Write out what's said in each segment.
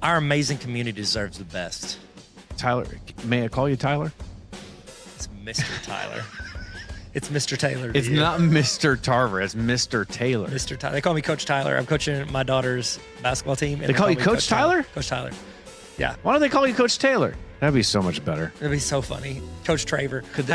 our amazing community deserves the best. Tyler, may I call you Tyler? It's Mr. Tyler. It's Mr. Taylor. It's not Mr. Tarver. It's Mr. Taylor. Mr. Tyler. They call me Coach Tyler. I'm coaching my daughter's basketball team. They call you Coach Tyler? Coach Tyler. Yeah. Why don't they call you Coach Taylor? That'd be so much better. It'd be so funny. Coach Traver. Could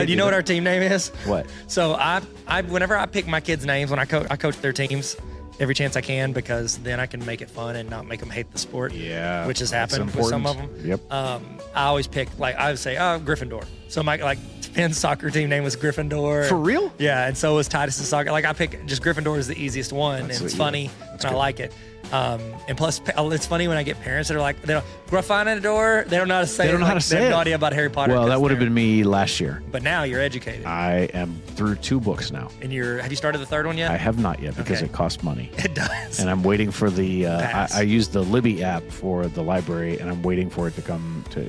Do you know what our team name is? What? So I whenever I pick my kids' names when I coach their teams every chance I can, because then I can make it fun and not make them hate the sport. Yeah. Which has happened with some of them. Yep. I always pick, like, I would say, Gryffindor. So my Penn's soccer team name was Gryffindor. For real? Yeah, and so was Titus's soccer. Like, I pick just Gryffindor is the easiest one, and it's funny, and I like it. And plus, it's funny when I get parents that are like, Gryffindor. They don't know how to say it. They don't know how to say it. They have no idea about Harry Potter. Well, that would have been me last year. But now you're educated. I am through 2 books now. And have you started the third one yet? I have not yet because it costs money. It does. And I'm waiting for the. I use the Libby app for the library, and I'm waiting for it to come to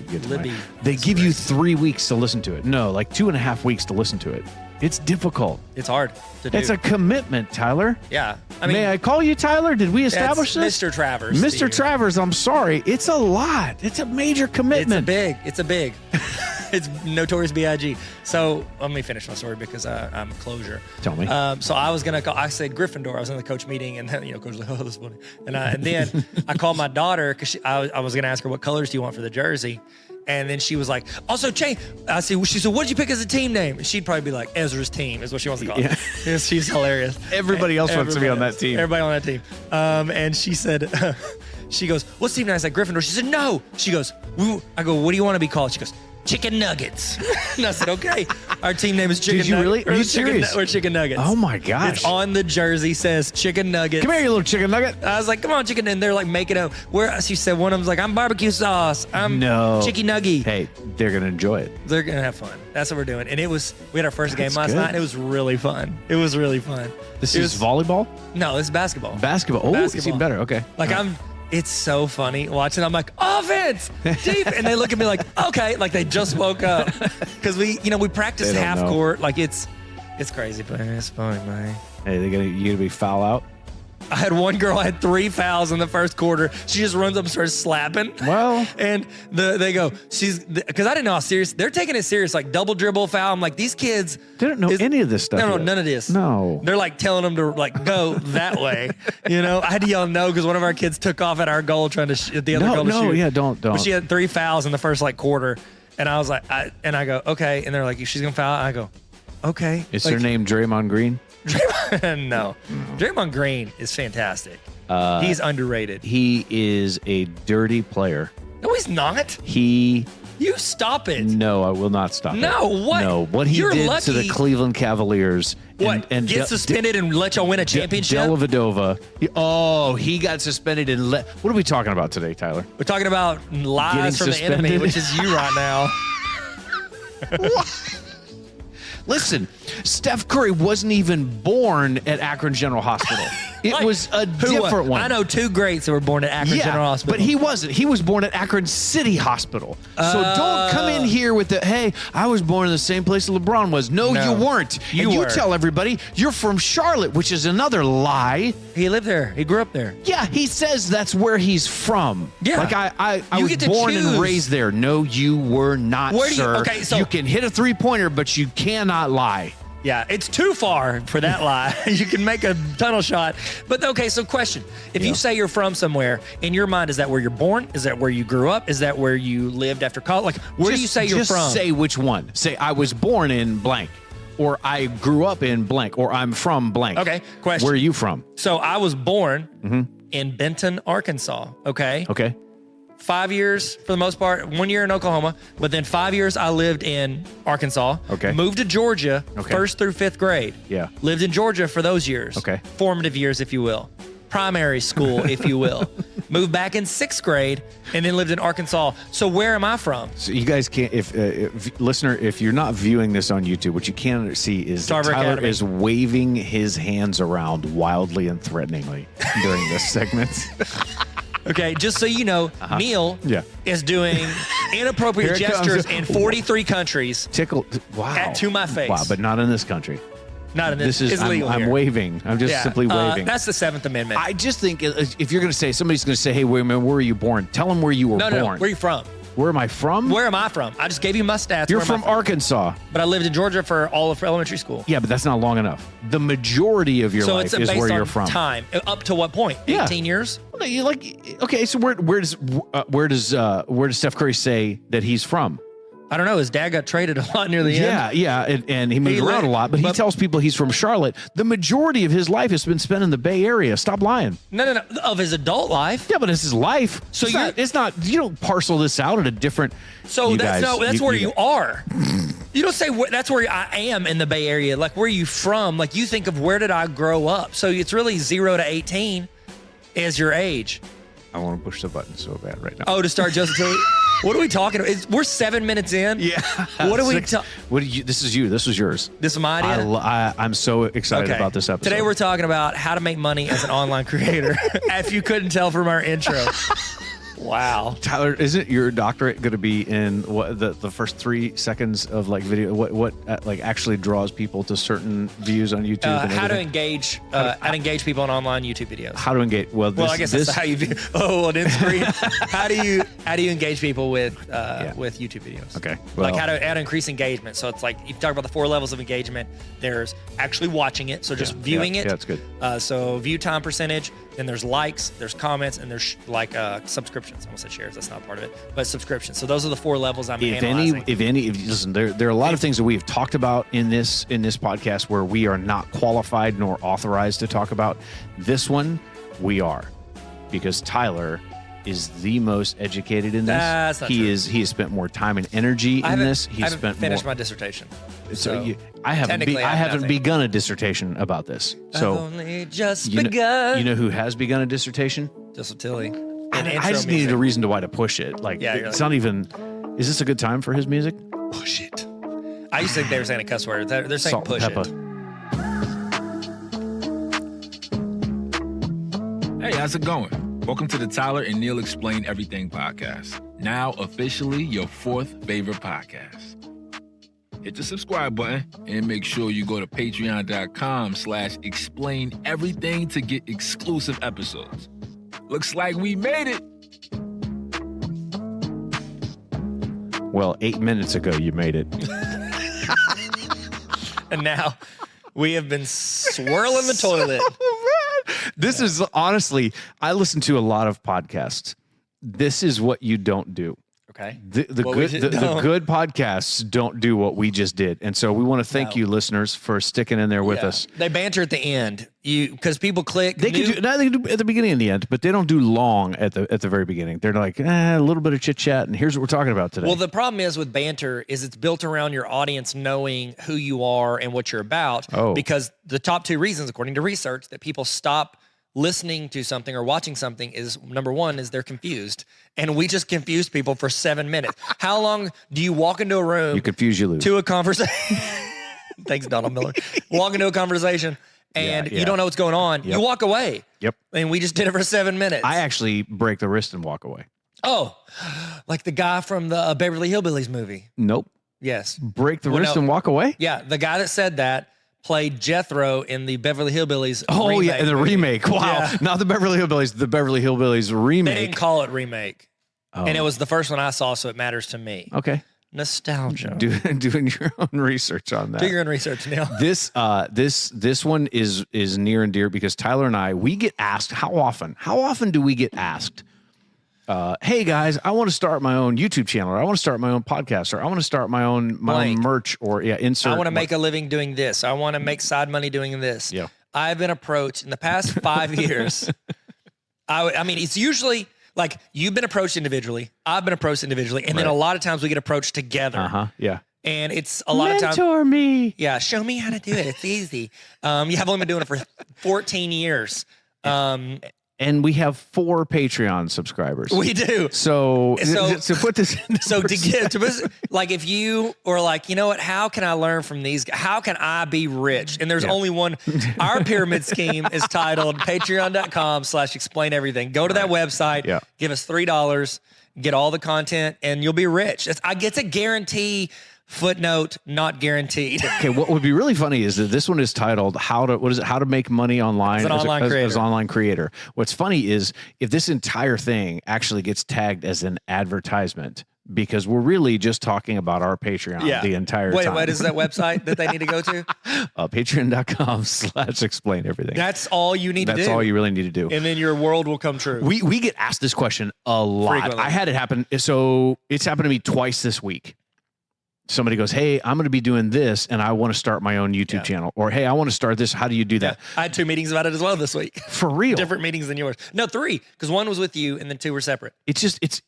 get to Libby. They give you 3 weeks to listen to it. No, like 2.5 weeks to listen to it. It's difficult. It's hard to do. It's a commitment, Tyler. Yeah. I mean, may I call you Tyler? Did we establish this? Mr. Travers. Mr. Travers, I'm sorry. It's a lot. It's a major commitment. It's a big. It's Notorious B.I.G. So let me finish my story because I'm a closure. Tell me. So I was I said Gryffindor. I was in the coach meeting, and then coach was like, "Oh, this is funny." And then I called my daughter because I was gonna ask her what colors do you want for the jersey. And then she was like, also, she said, what did you pick as a team name? And she'd probably be like, Ezra's team is what she wants to call it. Yeah. She's hilarious. Everybody else wants to be on that team. Everybody on that team. And she said, she goes, what's team name? I said, Gryffindor. She said, no. She goes, I go, what do you want to be called? She goes, Chicken Nuggets. And I said, okay. Our team name is Chicken Nuggets. Did you really? Are you serious? Or Chicken Nuggets. Oh, my gosh. It's on the jersey, says Chicken Nuggets. Come here, you little chicken nugget. I was like, come on, chicken. And they're like making up. She said, one of them's like, I'm barbecue sauce. I'm Chicky Nuggy. Hey, they're going to enjoy it. They're going to have fun. That's what we're doing. And we had our first game last night. And it was really fun. It was really fun. This is volleyball? No, this is basketball. Basketball. Oh, it's even better. Okay. Like it's so funny watching. I'm like, offense, deep, and they look at me like, okay, like they just woke up because we practice half court. Like it's crazy, but it's fun, man. Hey, you gonna be foul out? I had one girl had 3 fouls in the first quarter. She just runs up and starts slapping. Well, and they go, because I didn't know how serious they're taking it serious, like double dribble foul. I'm like, these kids, they don't know any of this stuff. No, none of this. No, they're like telling them to like go that way. I had to yell no because one of our kids took off at our goal trying to shoot the other goal to shoot. No, yeah, don't. But she had 3 fouls in the first quarter, and I was like, I go, okay, and they're like, she's gonna foul. I go, okay. Is her name Draymond Green? No. Draymond Green is fantastic. He's underrated. He is a dirty player. No, he's not. You stop it. No, I will not stop it. No, what? No, what he did lucky. to the Cleveland Cavaliers. What? And get suspended and let y'all win a championship? Dellavedova. He got suspended and what are we talking about today, Tyler? We're talking about lies from the enemy, which is you right now. Listen, Steph Curry wasn't even born at Akron General Hospital. It was a different one. I know 2 greats that were born at Akron General Hospital. But he wasn't. He was born at Akron City Hospital. So don't come in here with hey, I was born in the same place that LeBron was. No, you weren't. You tell everybody you're from Charlotte, which is another lie. He lived there. He grew up there. Yeah, he says that's where he's from. Yeah. Like I was born and raised there. No, you were not, sir. Okay, so you can hit a 3-pointer, but you cannot lie. Yeah, it's too far for that lie. You can make a tunnel shot. But okay, so question. If you say you're from somewhere, in your mind, is that where you're born? Is that where you grew up? Is that where you lived after college? Like, where do you say you're from? Just say which one. Say, I was born in blank, or I grew up in blank, or I'm from blank. Okay, question. Where are you from? So I was born in Benton, Arkansas, okay? Okay. 5 years for the most part, 1 year in Oklahoma, but then 5 years I lived in Arkansas. Okay. Moved to Georgia, 1st through 5th grade. Yeah. Lived in Georgia for those years. Okay. Formative years, if you will. Primary school, if you will. Moved back in 6th grade and then lived in Arkansas. So where am I from? So you guys can't, listener, if you're not viewing this on YouTube, what you can see is Tarver Tyler Academy is waving his hands around wildly and threateningly during this segment. Okay, just so you know, Neil is doing inappropriate gestures in 43 countries. Wow. To my face. Wow, but not in this country. Not in this. This is, it's legal I'm here. waving. I'm just simply waving. That's the Seventh Amendment. I just think if you're going to say, somebody's going to say, hey, wait a minute, where were you born? Tell them where you were born. No. Where are you from? Where am I from? Where am I from? I just gave you my stats. You're from Arkansas. But I lived in Georgia for all of elementary school. Yeah, but that's not long enough. The majority of your life is where you're from. Time. Up to what point? 18 years? Well, you okay, so where does Steph Curry say that he's from? I don't know. His dad got traded a lot near the end. Yeah, and he moved around a lot, but he tells people he's from Charlotte. The majority of his life has been spent in the Bay Area. Stop lying. No. Of his adult life. Yeah, but it's his life. So it's not. You don't parcel this out at a different. So that's where you are. You don't say that's where I am in the Bay Area. Like, where are you from? Like, you think of where did I grow up? So it's really 0 to 18 is your age. I want to push the button so bad right now. Oh, to start Joseph Tilly. What are we talking about? We're 7 minutes in. Yeah. What are we? This is you. This was yours. This is my idea. I'm so excited about this episode. Today we're talking about how to make money as an online creator. If you couldn't tell from our intro. Wow. Tyler, isn't your doctorate going to be in what the first 3 seconds of like video? What like actually draws people to certain views on YouTube? And how to engage people in online YouTube videos. How to engage? Well, I guess that's how you view. Oh, an in-screen. how do you engage people with YouTube videos? Okay. Well, like how to increase engagement. So it's like you talk about the 4 levels of engagement. There's actually watching it, so just viewing it. Yeah, that's good. So view time percentage. Then there's likes, there's comments, and there's subscriptions. I almost said shares. That's not part of it, but subscriptions. So those are the 4 levels I'm analyzing. Listen, there are a lot of things that we have talked about in this podcast where we are not qualified nor authorized to talk about. This one, we are, because Tyler is the most educated in this. That's not true. He has spent more time and energy in this. I haven't finished my dissertation. So I haven't begun a dissertation about this. So I've only just begun. You know who has begun a dissertation? Joseph Tilly. I just needed a reason to push it. It's not even. Is this a good time for his music? Push it. I used to think they were saying a cuss word. They're saying Salt push and pepper. Hey, how's it going? Welcome to the Tyler and Neil Explain Everything podcast. Now officially your 4th favorite podcast. Hit the subscribe button and make sure you go to patreon.com/explain everything to get exclusive episodes. Looks like we made it. Well, 8 minutes ago, you made it. And now we have been swirling the toilet. This is honestly, I listen to a lot of podcasts. This is what you don't do. Okay. The good podcasts don't do what we just did. And so we want to thank you, listeners, for sticking in there with us. They banter at the end. Because people click. They can do at the beginning and the end, but they don't do long at the very beginning. They're like, a little bit of chit chat, and here's what we're talking about today. Well, the problem is with banter is it's built around your audience knowing who you are and what you're about. Oh. Because the top 2 reasons, according to research, that people stop listening to something or watching something is, number 1, is they're confused. And we just confused people for 7 minutes. How long do you walk into a room? You confuse, you lose. To a conversation. Thanks, Donald Miller. Walk into a conversation and you don't know what's going on. Yep. You walk away. Yep. And we just did it for 7 minutes. I actually break the wrist and walk away. Oh, like the guy from the Beverly Hillbillies movie. Nope. Yes. Break the wrist and walk away? Yeah. The guy that said that played Jethro in the Beverly Hillbillies remake. Yeah, in the remake. Wow. Yeah. Not the Beverly Hillbillies, the Beverly Hillbillies remake. They didn't call it remake. Oh. And it was the first one I saw, so it matters to me. Okay. Nostalgia. Doing your own research on that. Do your own research, Neil. This one is near and dear because Tyler and I, we get asked how often do we get asked, hey guys, I want to start my own YouTube channel, or I want to start my own podcast, or I want to start my own merch, or insert. I want to make a living doing this. I want to make side money doing this. Yeah. I've been approached in the past 5 years. I mean, it's usually like you've been approached individually. I've been approached individually. And then a lot of times we get approached together. Yeah. And it's a lot of times. Mentor me. Yeah. Show me how to do it. It's easy. I've only been doing it for 14 years. And we have 4 Patreon subscribers. We do. So put this in like if you or like, you know what, how can I learn from these guys? How can I be rich? And there's only one. Our pyramid scheme is titled patreon.com/explain everything. Go to that website, give us $3, get all the content, and you'll be rich. It's a guarantee Footnote, not guaranteed. Okay, what would be really funny is that this one is titled How to Make Money Online As an online creator. What's funny is if this entire thing actually gets tagged as an advertisement, because we're really just talking about our Patreon the entire time. What is that website that they need to go to? Patreon.com/explain everything. That's all you need to do. That's all you really need to do. And then your world will come true. We get asked this question a lot. Frequently. I had it happen. So it's happened to me twice this week. Somebody goes, hey, I'm going to be doing this and I want to start my own YouTube channel. Or, hey, I want to start this. How do you do that? I had 2 meetings about it as well this week. For real? Different meetings than yours. No, 3, because 1 was with you and then 2 were separate. It's just, it's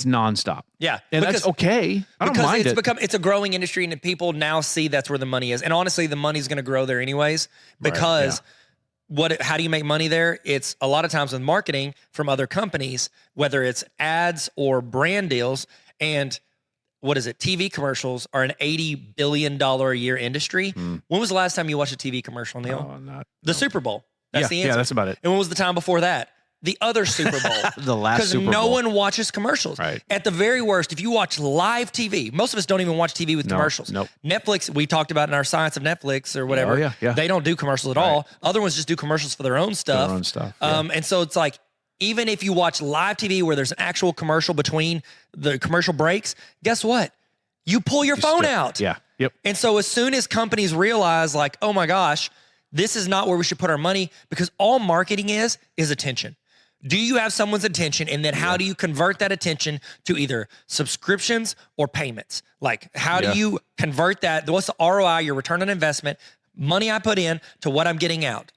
nonstop. Yeah. And that's okay. I don't mind it. It's a growing industry and people now see that's where the money is. And honestly, the money's going to grow there anyways because how do you make money there? It's a lot of times with marketing from other companies, whether it's ads or brand deals, and what is it? TV commercials are an $80 billion a year industry. When was the last time you watched a TV commercial, Neil? The Super Bowl. That's the answer. Yeah, that's about it. And when was the time before that? The other Super Bowl. The last Super Bowl. Because no one watches commercials. Right. At the very worst, if you watch live TV, most of us don't even watch TV with commercials. Nope. Netflix, we talked about in our Science of Netflix or whatever. Oh, yeah. They don't do commercials at all. Other ones just do commercials for their own stuff. And so it's like, even if you watch live TV where there's an actual commercial between the commercial breaks, guess what? You pull your phone out. Yeah. Yep. And so as soon as companies realize like, oh my gosh, this is not where we should put our money, because all marketing is attention. Do you have someone's attention? And then how do you convert that attention to either subscriptions or payments? Like how do you convert that? What's the ROI, your return on investment, money I put in to what I'm getting out?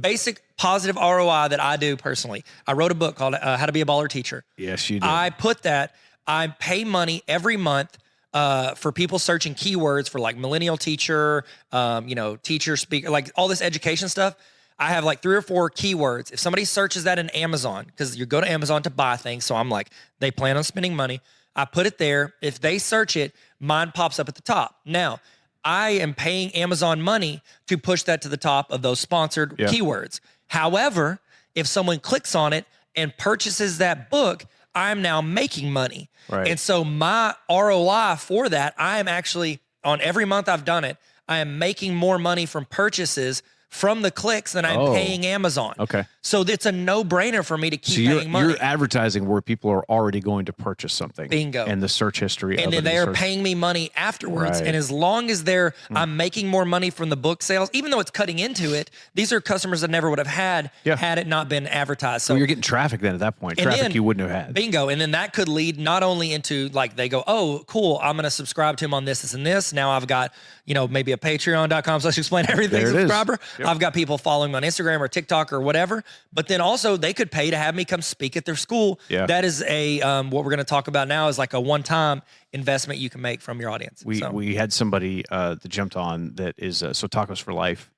Basic positive ROI that I do personally. I wrote a book called How to Be a Baller Teacher. Yes, you did. I pay money every month for people searching keywords for like millennial teacher, teacher, speaker, like all this education stuff. I have like 3 or 4 keywords. If somebody searches that in Amazon, because you go to Amazon to buy things, so I'm like, they plan on spending money. I put it there. If they search it, mine pops up at the top. Now, I am paying Amazon money to push that to the top of those sponsored keywords. However, if someone clicks on it and purchases that book, I'm now making money. Right. And so my ROI for that, I am actually, on every month I've done it, I am making more money from purchases from the clicks than I'm paying Amazon. Okay. So it's a no-brainer for me to keep paying money. You're advertising where people are already going to purchase something. Bingo. And the search history of it. And then they are paying me money afterwards. And as long as I'm making more money from the book sales, even though it's cutting into it, these are customers that never would have had it not been advertised. So you're getting traffic then at that point. Traffic you wouldn't have had. Bingo. And then that could lead not only into like, they go, oh, cool, I'm going to subscribe to him on this, and this. Now I've got, maybe a patreon.com/explain everything subscriber. Yep. I've got people following me on Instagram or TikTok or whatever. But then also they could pay to have me come speak at their school. Yeah. That is what we're going to talk about now is like a one-time investment you can make from your audience. We had somebody that jumped on that is so Tacos for Life.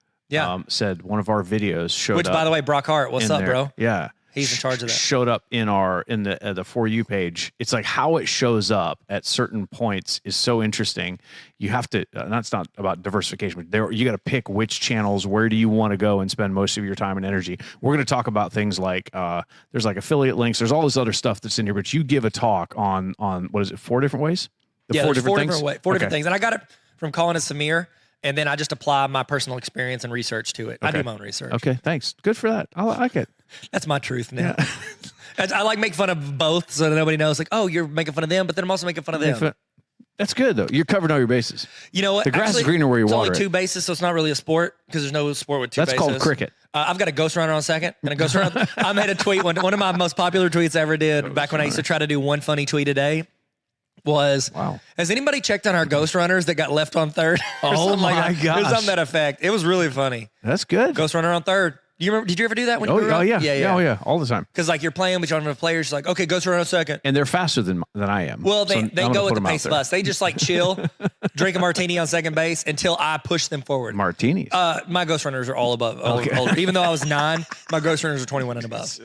Said one of our videos showed up. Which, by the way, Brock Hart, what's up, bro? Yeah. He's in charge of that. Showed up in the For You page. It's like how it shows up at certain points is so interesting. You have to, that's not about diversification, but you got to pick which channels, where do you want to go and spend most of your time and energy. We're going to talk about things like, there's like affiliate links. There's all this other stuff that's in here, but you give a talk on what is it, 4 different ways? Four different things. And I got it from Colin and Samir. And then I just apply my personal experience and research to it. I do my own research. Okay, thanks. Good for that. I like it. That's my truth now. Yeah. I like make fun of both so that nobody knows, like, oh, you're making fun of them, but then I'm also making fun of them. That's good, though. You're covering all your bases. You know what? The grass is greener where you water it. It's only 2 bases, so it's not really a sport because there's no sport with 2 bases. That's called cricket. I've got a ghost runner on second. And a ghost runner. I made a tweet, one of my most popular tweets I ever did back when I used to try to do one funny tweet a day. Has anybody checked on our ghost runners that got left on third? Oh my gosh. It was something that effect. It was really funny. That's good. Ghost runner on third. Do you remember? Did you ever do that when you grew up? Yeah. Oh yeah, all the time. Because like you're playing, but you don't have players. Like, okay, ghost runner on second. And they're faster than I am. Well, they go at the pace of us. They just like chill, drink a martini on second base until I push them forward. Martinis. My ghost runners are all above. Older. Even though I was 9, my ghost runners are 21 and above.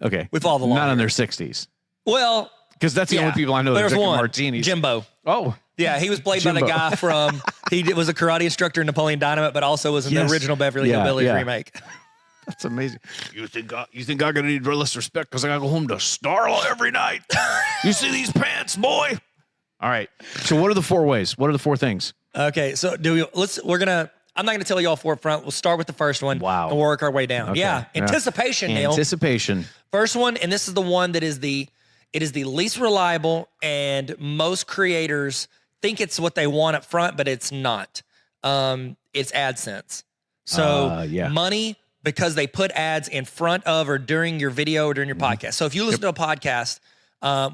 Okay. With all the long not in hair. their 60s. Well, because that's the only people I know that there's drink one, martinis. Jimbo. Oh. Yeah, he was played by the guy from, was a karate instructor in Napoleon Dynamite, but also was in the original Beverly Hillbillies remake. That's amazing. You think I'm gonna need less respect because I gotta go home to Starla every night? You see these pants, boy? All right. So what are the 4 ways? What are the 4 things? Okay, so I'm not gonna tell you all 4 up front. We'll start with the first one. Wow. And work our way down. Okay. Yeah. Anticipation, Neil. Anticipation. First one, and this is the one that is the least reliable, and most creators think it's what they want up front, but it's not. It's AdSense. So money, because they put ads in front of or during your video or during your podcast. So if you listen to a podcast, a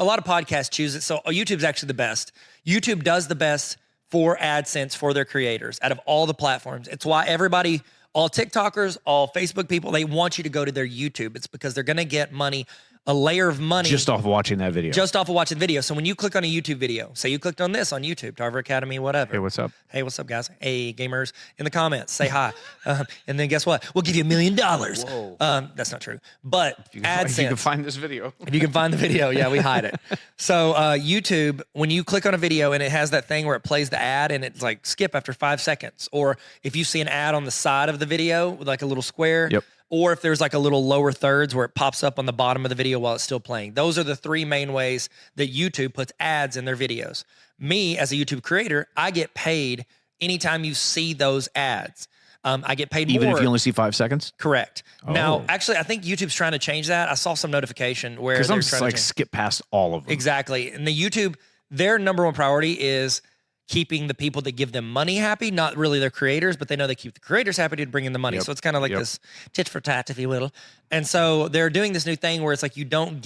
lot of podcasts choose it. So YouTube's actually the best. YouTube does the best for AdSense for their creators out of all the platforms. It's why everybody, all TikTokers, all Facebook people, they want you to go to their YouTube. It's because they're going to get money, a layer of money. Just off of watching that video. Just off of watching the video. So when you click on a YouTube video, say you clicked on this on YouTube, Tarver Academy, whatever. Hey, what's up? Hey, what's up, guys? Hey, gamers, in the comments, say hi. And then guess what? We'll give you $1 million. That's not true. But AdSense. If you can find this video. If you can find the video, yeah, we hide it. So YouTube, when you click on a video and it has that thing where it plays the ad and it's like skip after 5 seconds, or if you see an ad on the side of the video with like a little square, or if there's like a little lower thirds where it pops up on the bottom of the video while it's still playing. Those are the 3 main ways that YouTube puts ads in their videos. Me, as a YouTube creator, I get paid anytime you see those ads. I get paid Even more. if you only see 5 seconds? Correct. Now, actually, I think YouTube's trying to change that. I saw some notification where Because they're I'm trying just to like change. skip past all of them. Exactly. And the YouTube, their number one priority is keeping the people that give them money happy, not really their creators, but they know they keep the creators happy to bring in the money. So it's kind of like this tit for tat, if you will. And so they're doing this new thing where it's like they don't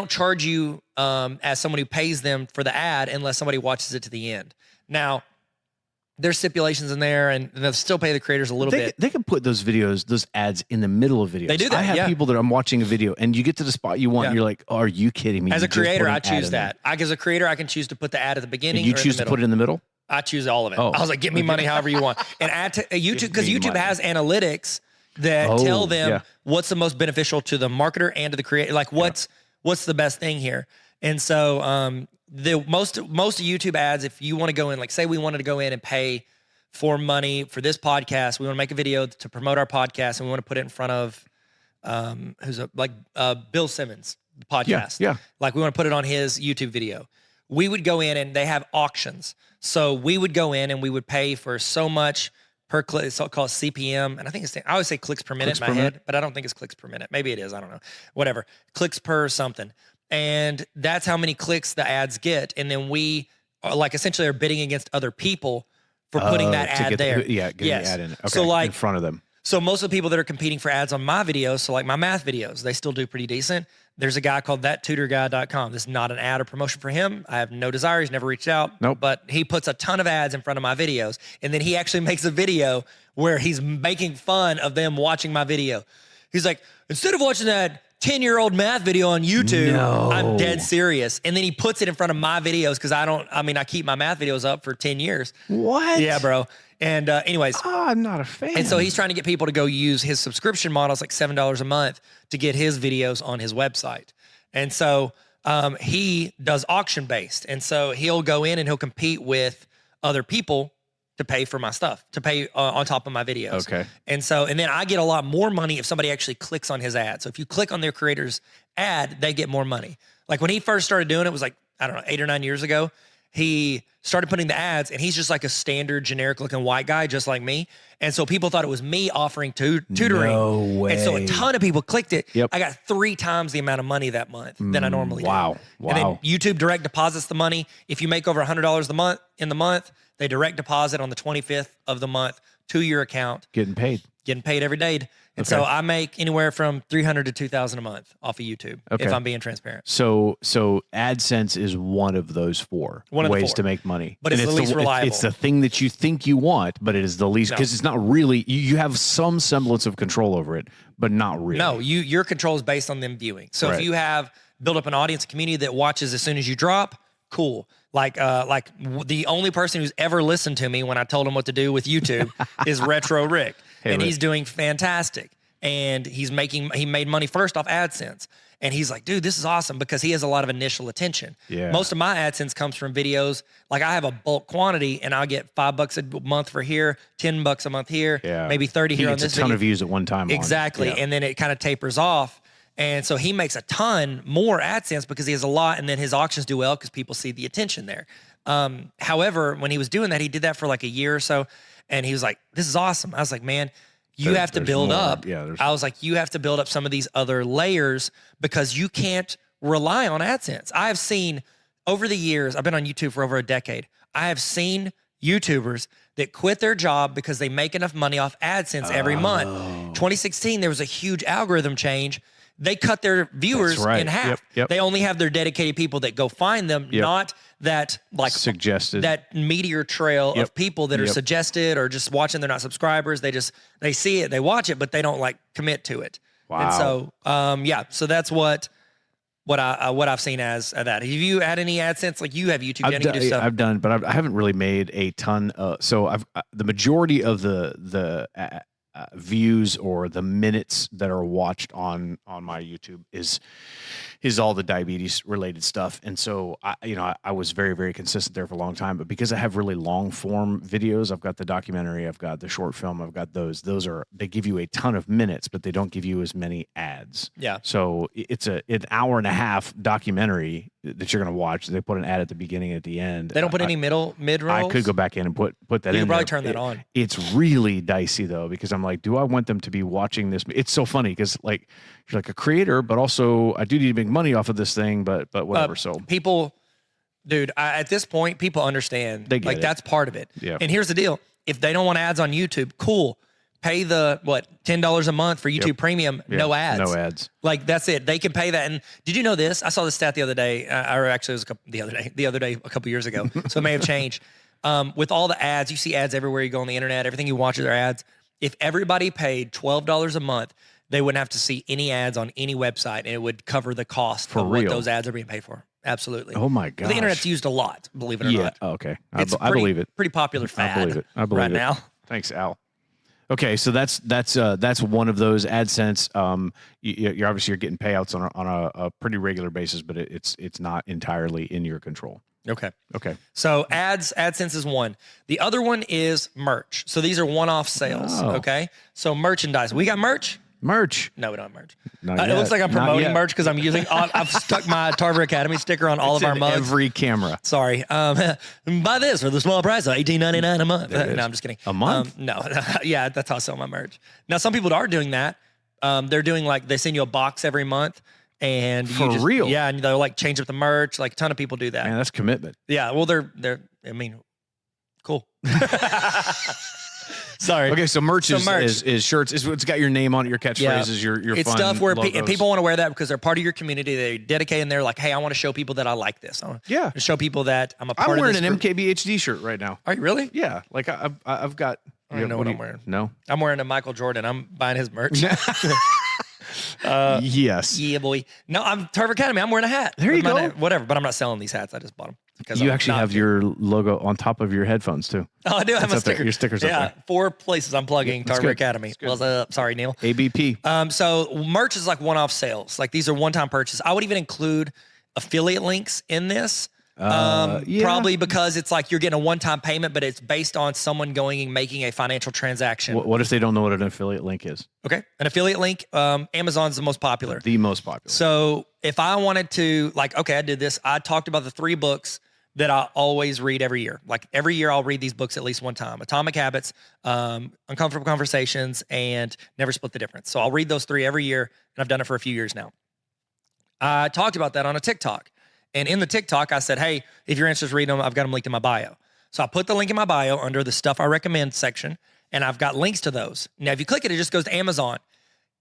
charge you as someone who pays them for the ad unless somebody watches it to the end. Now, there's stipulations in there, and they'll still pay the creators a little bit. They can put those ads in the middle of videos. They do that, I have people that I'm watching a video, and you get to the spot you want, and you're like, oh, are you kidding me? As You a just put creator, an I ad choose in that. As a creator, I can choose to put the ad at the beginning. And you or choose in the to put it in the middle? I choose all of it. Oh. I was like, get me money however you want. And add to YouTube, because YouTube has analytics that tell them what's the most beneficial to the marketer and to the creator. Like what's the best thing here. And so the most of YouTube ads, if you want to go in, like say we wanted to go in and pay for money for this podcast, we want to make a video to promote our podcast, and we want to put it in front of Bill Simmons, the podcast. Yeah. Like we want to put it on his YouTube video. We would go in and they have auctions. So we would go in and we would pay for so much per click. It's called CPM. And I always say clicks per minute in my head, but I don't think it's clicks per minute. Maybe it is. I don't know. Whatever. Clicks per something. And that's how many clicks the ads get. And then we essentially are bidding against other people for putting that ad there. Getting the ad in. Okay, so in front of them. So most of the people that are competing for ads on my videos, so like my math videos, they still do pretty decent. There's a guy called thattutorguy.com. This is not an ad or promotion for him. I have no desire. He's never reached out. Nope. But he puts a ton of ads in front of my videos. And then he actually makes a video where he's making fun of them watching my video. He's like, instead of watching that 10-year-old math video on YouTube, I'm dead serious. And then he puts it in front of my videos because I keep my math videos up for 10 years. What? Yeah, bro. And anyways. I'm not a fan. And so he's trying to get people to go use his subscription model. It's like $7 a month to get his videos on his website. And so he does auction based. And so he'll go in and he'll compete with other people to pay for my stuff, to pay on top of my videos. Okay. And then I get a lot more money if somebody actually clicks on his ad. So if you click on their creator's ad, they get more money. Like when he first started doing it was like, I don't know, 8 or 9 years ago, he started putting the ads and he's just like a standard generic looking white guy, just like me. And so people thought it was me offering tutoring. No way. And so a ton of people clicked it. Yep. I got 3 times the amount of money that month than I normally do. Wow. And then YouTube direct deposits the money. If you make over $100 in the month, they direct deposit on the 25th of the month to your account. Getting paid Every day. And so I make anywhere from $300 to $2,000 a month off of YouTube, if I'm being transparent. So AdSense is one of those 4 ways to make money. But it's the least reliable. It's the thing that you think you want, but it is the least, because it's not really, you have some semblance of control over it, but not really. No, your control is based on them viewing. So if you have built up an audience, community that watches as soon as you drop, cool. Like the only person who's ever listened to me when I told him what to do with YouTube is Retro Rick. Hey, and Rick. He's doing fantastic. And he made money first off AdSense. And he's like, dude, this is awesome because he has a lot of initial attention. Yeah. Most of my AdSense comes from videos. Like I have a bulk quantity and I'll get $5 a month for here, $10 a month here, maybe 30 here on this video. He gets a ton of views at one time. Exactly. And then it kind of tapers off. And so he makes a ton more AdSense because he has a lot, and then his auctions do well because people see the attention there. However, when he was doing that, he did that for like a year or so, and he was like, this is awesome. I was like, man, you have to build up. Yeah, I was like, you have to build up some of these other layers because you can't rely on AdSense. I have seen over the years, I've been on YouTube for over a decade. I have seen YouTubers that quit their job because they make enough money off AdSense every month. 2016, there was a huge algorithm change. They cut their viewers in half. Yep. They only have their dedicated people that go find them, not that like suggested, that meteor trail of people that are suggested or just watching. They're not subscribers. They see it, they watch it, but they don't like commit to it. Wow. And so, so that's what I've seen as that. Have you had any AdSense? Like you have YouTube, I've done, but I haven't really made a ton. So I've the majority of the views or the minutes that are watched on my YouTube is all the diabetes related stuff. And so I was very, very consistent there for a long time, but because I have really long form videos, I've got the documentary, I've got the short film, I've got they give you a ton of minutes, but they don't give you as many ads. Yeah. So it's an hour and a half documentary that you're going to watch. They put an ad at the beginning and at the end. They don't put any mid rolls? I could go back in and put that in. You can probably turn that on. It's really dicey though, because I'm like, do I want them to be watching this? It's so funny because like you're like a creator, but also I do need to make money off of this thing, but whatever. So people, dude, at this point, people understand. They get it. That's part of it. Yeah. And here's the deal: if they don't want ads on YouTube, cool. Pay the $10 a month for YouTube Premium, no ads. No ads. Like that's it. They can pay that. And did you know this? I saw this stat the other day. Or actually, it was the other day, a couple years ago. So it may have changed. With all the ads, you see ads everywhere you go on the internet. Everything you watch are ads. If everybody paid $12 a month, they wouldn't have to see any ads on any website, and it would cover the cost of what those ads are being paid for. Absolutely. Oh my gosh. The internet's used a lot, believe it or not. Yeah. Okay. I believe it. Pretty popular fad. I believe it. Right now. Thanks, Al. Okay, so that's one of those AdSense. You're obviously getting payouts on a pretty regular basis, but it's not entirely in your control. Okay. So AdSense is one. The other one is merch. So these are one-off sales. Oh. Okay. So merchandise. We got merch? Merch. No, we don't have merch. It looks like I'm promoting merch because I'm using. I've stuck my Tarver Academy sticker on all of our mugs. Every camera. Sorry. Buy this for the small price of $18.99 a month. No, I'm just kidding. A month? No. Yeah, that's how I sell my merch. Now, some people are doing that. They're doing they send you a box every month. And for real? Yeah, and they'll change up the merch. Like a ton of people do that. Man, that's commitment. Yeah, well, they're. I mean, cool. Sorry. Okay, so merch is shirts. It's got your name on it, your catchphrases, your it's fun stuff where logos. People want to wear that because they're part of your community. They dedicate and they're like, hey, I want to show people that I like this. I want to show people that I'm a part of this. I'm wearing an MKBHD shirt right now. Are you really? Yeah, like I've got. I don't know what I'm wearing. No, I'm wearing a Michael Jordan. I'm buying his merch. Yes. Yeah, boy. No, I'm Tarver Academy. I'm wearing a hat. There you go. Whatever, but I'm not selling these hats. I just bought them. You actually have your logo on top of your headphones too. Oh, I do have a sticker. Your sticker's up there. 4 places I'm plugging Tarver Academy. What's up? Sorry, Neil. ABP. So merch is like one-off sales. Like these are one-time purchases. I would even include affiliate links in this. Probably because it's like you're getting a one-time payment, but it's based on someone going and making a financial transaction. What if they don't know what an affiliate link is? Okay. An affiliate link, Amazon's the most popular. The most popular. So if I wanted to, I did this. I talked about the 3 books that I always read every year. Like every year I'll read these books at least one time. Atomic Habits, Uncomfortable Conversations, and Never Split the Difference. So I'll read those 3 every year, and I've done it for a few years now. I talked about that on a TikTok. And in the TikTok, I said, hey, if you're interested in reading them, I've got them linked in my bio. So I put the link in my bio under the stuff I recommend section, and I've got links to those. Now, if you click it, it just goes to Amazon.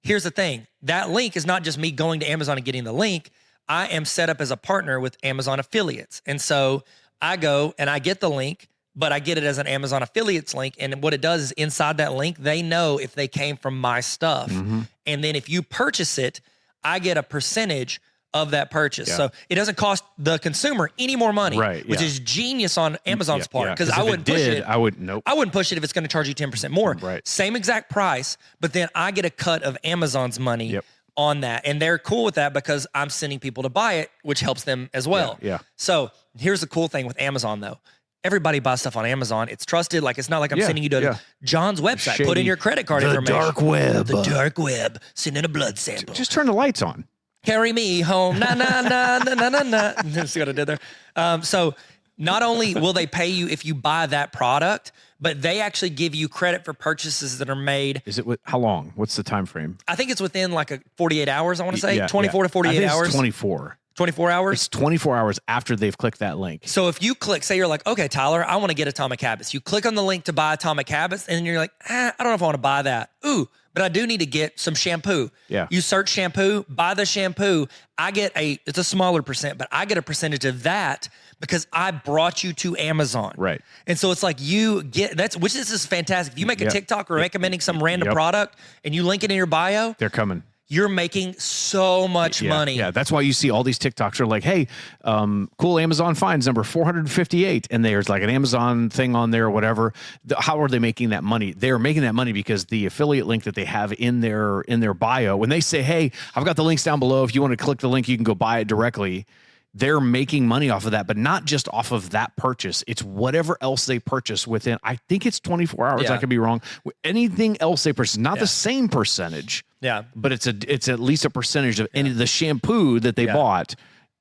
Here's the thing. That link is not just me going to Amazon and getting the link. I am set up as a partner with Amazon affiliates. And so I go and I get the link, but I get it as an Amazon affiliates link. And what it does is inside that link, they know if they came from my stuff. Mm-hmm. And then if you purchase it, I get a percentage of that purchase. Yeah. So it doesn't cost the consumer any more money, which is genius on Amazon's part. Because I wouldn't push it. I wouldn't push it if it's going to charge you 10% more. Right. Same exact price, but then I get a cut of Amazon's money on that. And they're cool with that because I'm sending people to buy it, which helps them as well. Yeah. So here's the cool thing with Amazon though. everybody buys stuff on Amazon. It's trusted. Like, it's not like I'm sending you to John's website. Shady. Put in your credit card information. Dark web. The dark web. Send in a blood sample. Just turn the lights on. Carry me home. Na, na, na, na, na, na, na. See what I did there? So not only will they pay you if you buy that product, but they actually give you credit for purchases that are made. Is it how long? What's the time frame? I think it's within like 48 hours, I want to say. 24 to 48 hours. It's 24. 24 hours? It's 24 hours after they've clicked that link. So if you click, say you're like, okay, Tyler, I want to get Atomic Habits. You click on the link to buy Atomic Habits, and you're like, I don't know if I want to buy that. Ooh, but I do need to get some shampoo. Yeah. You search shampoo, buy the shampoo. It's a smaller percent, but I get a percentage of that because I brought you to Amazon. Right. And so it's like which this is fantastic. If you make a TikTok or recommending some random product and you link it in your bio, they're coming. You're making so much money. Yeah, that's why you see all these TikToks are like, hey, cool Amazon finds number 458. And there's like an Amazon thing on there or whatever. How are they making that money? They're making that money because the affiliate link that they have in their bio, when they say, hey, I've got the links down below. If you want to click the link, you can go buy it directly. They're making money off of that, but not just off of that purchase. It's whatever else they purchase within, I think it's 24 hours. Yeah. I could be wrong. Anything else they purchase, not the same percentage. Yeah. But it's at least a percentage of any of the shampoo that they bought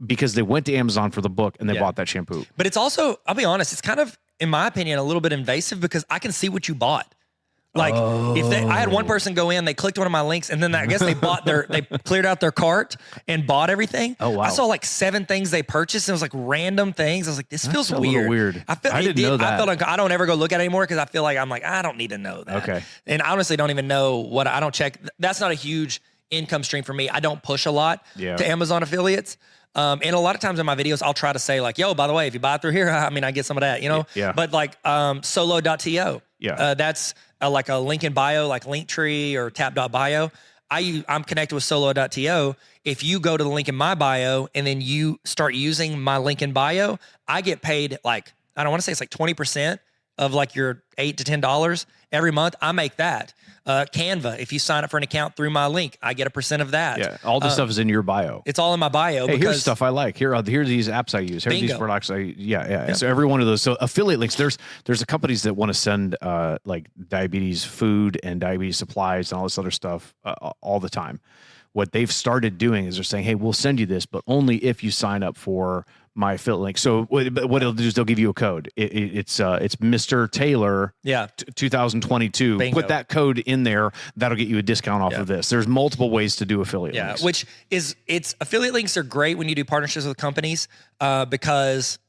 because they went to Amazon for the book and they bought that shampoo. But it's also, I'll be honest, it's kind of, in my opinion, a little bit invasive because I can see what you bought. Like I had one person go in, they clicked one of my links, and then I guess they they cleared out their cart and bought everything. Oh, wow. I saw like 7 things they purchased, and it was like random things. I was like, this feels a weird. little weird. I didn't know that. I don't ever go look at it anymore because I feel like I don't need to know that. Okay. And I honestly don't even know I don't check. That's not a huge income stream for me. I don't push a lot to Amazon affiliates. And a lot of times in my videos, I'll try to say like, yo, by the way, if you buy through here, I get some of that, you know? Yeah. But like solo.to. Yeah. That's like a link in bio, like Linktree or tap.bio. I'm connected with solo.to. If you go to the link in my bio and then you start using my link in bio, I get paid like, I don't want to say it's like 20% of like your $8 to $10 every month. I make that. Canva, if you sign up for an account through my link, I get a percent of that. Yeah, all this stuff is in your bio. It's all in my bio. Hey, because here's stuff I like. Here are these apps I use. Here are these products yeah. So every one of those. So affiliate links, there's the companies that want to send like diabetes food and diabetes supplies and all this other stuff all the time. What they've started doing is they're saying, hey, we'll send you this, but only if you sign up for my affiliate link. So what it'll do is they'll give you a code. It's Mr. Taylor 2022. Bingo. Put that code in there. That'll get you a discount off of this. There's multiple ways to do affiliate links. Which is affiliate links are great when you do partnerships with companies because,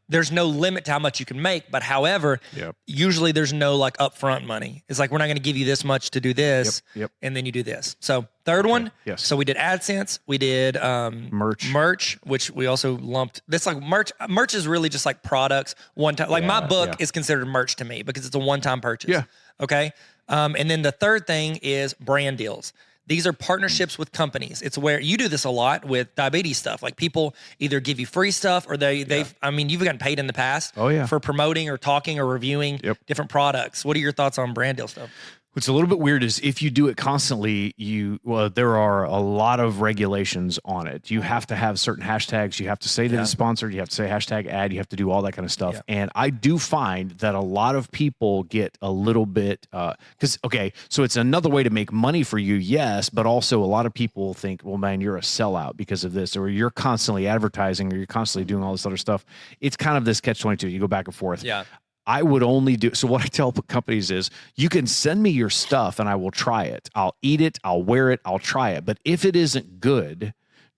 there's no limit to how much you can make. But however, usually there's no like upfront money. It's like, we're not going to give you this much to do this. And then you do this. So third one. Yes. So we did Adsense. We did merch, which we also lumped. This like merch is really just like products one time. Like my book is considered merch to me because it's a one-time purchase. Yeah. Okay. And then the third thing is brand deals. These are partnerships with companies. It's where you do this a lot with diabetes stuff. Like people either give you free stuff or you've gotten paid in the past for promoting or talking or reviewing different products. What are your thoughts on brand deal stuff? What's a little bit weird is if you do it constantly, there are a lot of regulations on it. You have to have certain hashtags. You have to say that it's sponsored. You have to say hashtag ad. You have to do all that kind of stuff. Yeah. And I do find that a lot of people get a little bit, so it's another way to make money for you, yes, but also a lot of people think, well, man, you're a sellout because of this, or you're constantly advertising, or you're constantly doing all this other stuff. It's kind of this catch-22. You go back and forth. Yeah. I would only do, so what I tell companies is, you can send me your stuff and I will try it. I'll eat it, I'll wear it, I'll try it. But if it isn't good,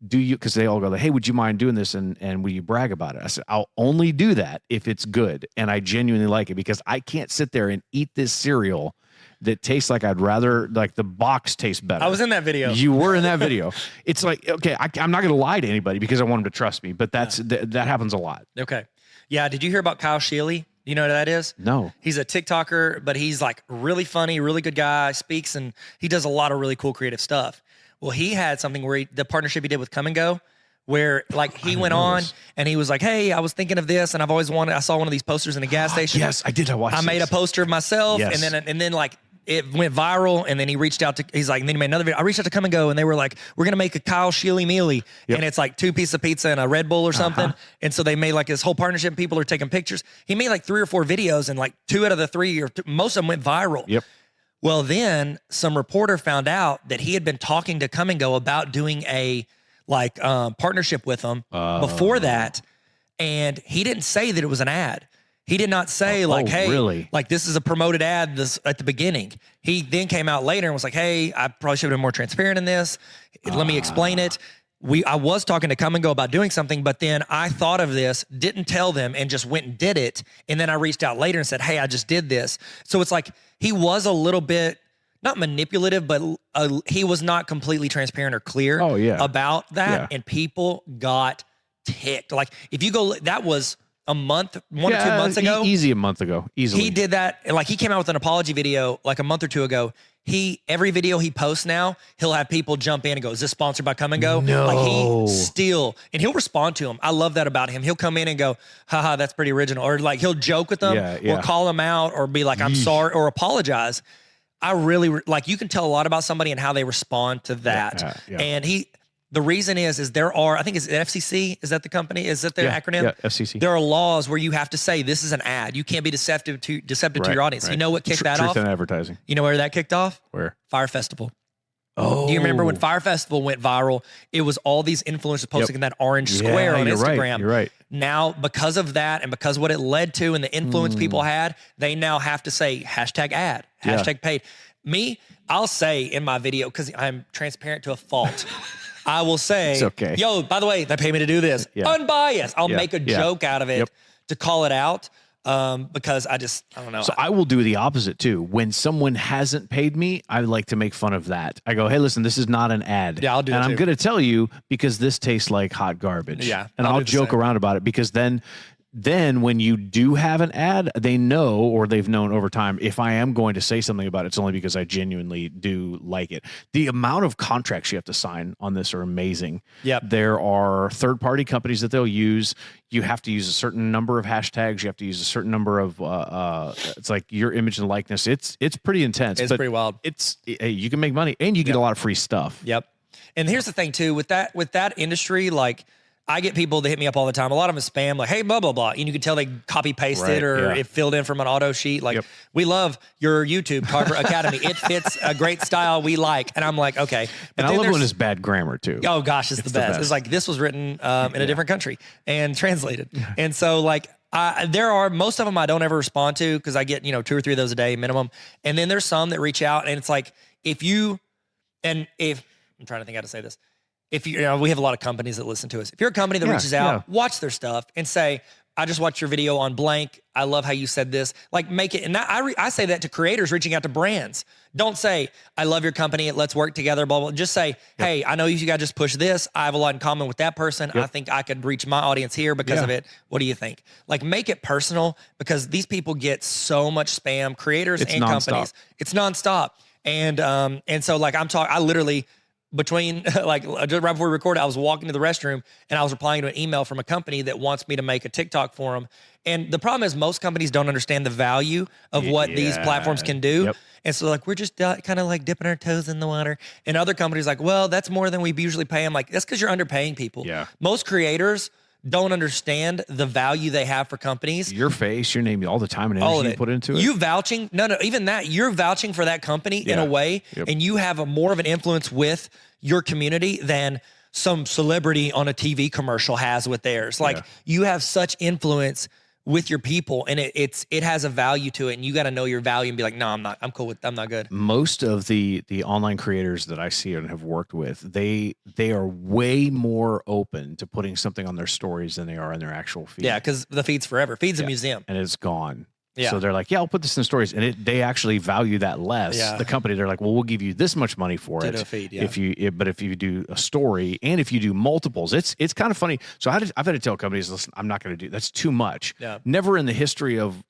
because they all go, hey, would you mind doing this and will you brag about it? I said, I'll only do that if it's good and I genuinely like it, because I can't sit there and eat this cereal that tastes like I'd rather, like the box tastes better. I was in that video. You were in that video. It's like, okay, I'm not going to lie to anybody because I want them to trust me, but that happens a lot. Okay. Yeah. Did you hear about Kyle Shealy? Do you know what that is? No. He's a TikToker, but he's like really funny, really good guy, speaks, and he does a lot of really cool creative stuff. Well, he had something where the partnership he did with Come and Go, where like he went on and he was like, hey, I was thinking of this and I saw one of these posters in a gas station. Yes, I did. I watched I made a poster of myself and then like it went viral, and then he reached out to, he's like, and then he made another video. I reached out to Come and Go, and they were like, we're going to make a Kyle Shealy mealy. And it's like 2 pieces of pizza and a Red Bull or something. And so they made like this whole partnership. People are taking pictures. He made like 3 or 4 videos, and like 2 out of the 3, or most of them went viral. Yep. Well, then some reporter found out that he had been talking to Come and Go about doing a like partnership with them before that. And he didn't say that it was an ad. He did not say like, hey, really? Like this is a promoted ad this at the beginning. He then came out later and was like, hey, I probably should have been more transparent in this. Let me explain it. I was talking to Come and Go about doing something, but then I thought of this, didn't tell them, and just went and did it. And then I reached out later and said, hey, I just did this. So it's like he was a little bit, not manipulative, but he was not completely transparent or clear about that. Yeah. And people got ticked. Like if you go, that was a month, 1 or 2 months ago. Easy a month ago, easily. He did that. Like he came out with an apology video like a month or 2 ago. Every video he posts now, he'll have people jump in and go, is this sponsored by Come and Go? No. Like and he'll respond to him. I love that about him. He'll come in and go, haha, that's pretty original. Or like he'll joke with them or call them out or be like, I'm sorry, or apologize. I really, like you can tell a lot about somebody and how they respond to that. And the reason is there are, I think it's FCC. Is that the company? Is that the acronym? Yeah, FCC. There are laws where you have to say this is an ad. You can't be deceptive to your audience. You know what kicked that off? Truth in advertising. You know where that kicked off? Where? Fire Festival. Oh. Do you remember when Fire Festival went viral? It was all these influencers posting in that orange square on Instagram. Right, you're right. Now, because of that and because what it led to and the influence people had, they now have to say hashtag ad, hashtag paid. Me, I'll say in my video, because I'm transparent to a fault. I will say, it's okay. Yo, by the way, they pay me to do this. Unbiased. I'll make a joke out of it to call it out because I don't know. So I will do the opposite too. When someone hasn't paid me, I like to make fun of that. I go, hey, listen, this is not an ad. Yeah, I'll do it And too. I'm going to tell you because this tastes like hot garbage. Yeah. And I'll joke around about it because then when you do have an ad, they know, or they've known over time, if I am going to say something about it, it's only because I genuinely do like it. The amount of contracts you have to sign on this are amazing. Yep. There are third-party companies that they'll use. You have to use a certain number of hashtags. You have to use a certain number of, it's like your image and likeness. It's pretty intense. It's pretty wild. You can make money and you get a lot of free stuff. Yep. And here's the thing too, with that industry, like, I get people that hit me up all the time. A lot of them is spam, like, hey, blah, blah, blah. And you can tell they copy pasted or it filled in from an auto sheet. Like, we love your YouTube, Carver Academy. It fits a great style we like. And I'm like, okay. But and I love when it's bad grammar too. Oh, gosh, it's the best. It's like, this was written in a different country and translated. And so, like, there are most of them I don't ever respond to because I get, 2 or 3 of those a day minimum. And then there's some that reach out and it's like, I'm trying to think how to say this. If we have a lot of companies that listen to us. If you're a company that reaches out, watch their stuff and say, I just watched your video on blank. I love how you said this. Like, make it. And I say that to creators reaching out to brands. Don't say, I love your company. Let's work together, blah, blah. Just say, hey, I know you guys just push this. I have a lot in common with that person. I think I could reach my audience here because of it. What do you think? Like, make it personal because these people get so much spam, creators and companies. It's nonstop. And so like I literally, between like right before we recorded, I was walking to the restroom and I was replying to an email from a company that wants me to make a TikTok for them. And the problem is most companies don't understand the value of what these platforms can do. Yep. And so like, we're just kind of like dipping our toes in the water. And other companies like, well, that's more than we usually pay. I'm like, that's because you're underpaying people. Yeah. Most creators don't understand the value they have for companies. Your face, your name, all the time and energy you put into it. You vouching, even that, you're vouching for that company in a way, and you have more of an influence with your community than some celebrity on a TV commercial has with theirs. Like you have such influence with your people, and it has a value to it, and you got to know your value and be like, no, I'm not good. Most of the online creators that I see and have worked with, they are way more open to putting something on their stories than they are in their actual feed. Yeah, because the feed's forever. Feed's a museum, and it's gone. Yeah. So they're like, yeah, I'll put this in the stories. And they actually value that less. Yeah. The company, they're like, well, we'll give you this much money for it. Feed, but if you do a story and if you do multiples, it's kind of funny. So I've had to tell companies, listen, I'm not going to do, that's too much. Yeah. Never in the history of,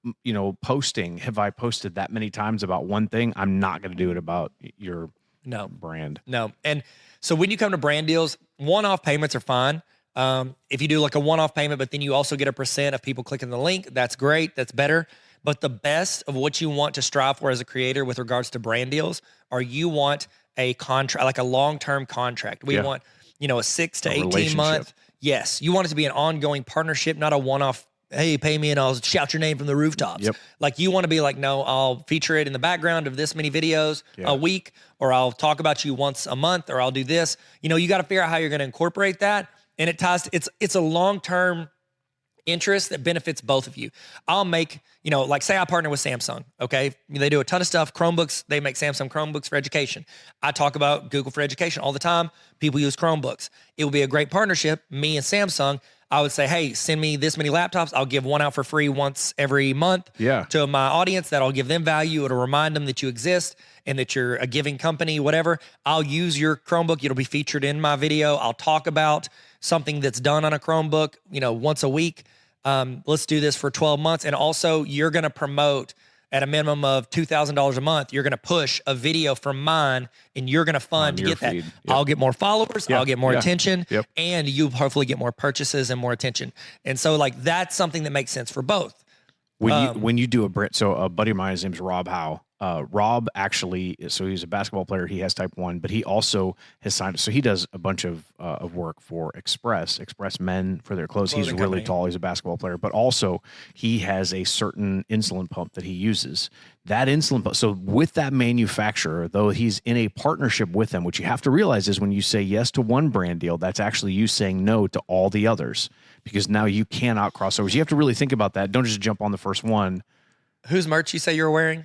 posting have I posted that many times about one thing. I'm not going to do it about your brand. No. And so when you come to brand deals, one-off payments are fine. If you do like a one-off payment, but then you also get a % of people clicking the link, that's great. That's better. But the best of what you want to strive for as a creator with regards to brand deals are you want a contract, like a long-term contract. We want, a 6 to 18 month. Yes. You want it to be an ongoing partnership, not a one-off, hey, pay me and I'll shout your name from the rooftops. Yep. Like you want to be like, no, I'll feature it in the background of this many videos a week, or I'll talk about you once a month, or I'll do this. You got to figure out how you're going to incorporate that. And it ties to, it's a long-term interest that benefits both of you. I'll make, like say I partner with Samsung, okay? They do a ton of stuff. Chromebooks, they make Samsung Chromebooks for education. I talk about Google for education all the time. People use Chromebooks. It will be a great partnership, me and Samsung. I would say, hey, send me this many laptops. I'll give one out for free once every month to my audience. That'll give them value. It'll remind them that you exist and that you're a giving company, whatever. I'll use your Chromebook. It'll be featured in my video. I'll talk about something that's done on a Chromebook, once a week. Let's do this for 12 months. And also you're going to promote at a minimum of $2,000 a month. You're going to push a video from mine and you're going to fund to get that. Yep. I'll get more followers. I'll get more attention and you hopefully get more purchases and more attention. And so like, that's something that makes sense for both. When you do a brand, so a buddy of mine, his name's Rob Howe. Rob actually, so he's a basketball player. He has type 1, but he also has signed. So he does a bunch of work for Express Men for their clothes. He's really tall. He's a basketball player, but also he has a certain insulin pump that he uses. That insulin pump. So with that manufacturer, though he's in a partnership with them, what you have to realize is when you say yes to one brand deal, that's actually you saying no to all the others, because now you cannot cross over. So you have to really think about that. Don't just jump on the first one. Whose merch you say you're wearing?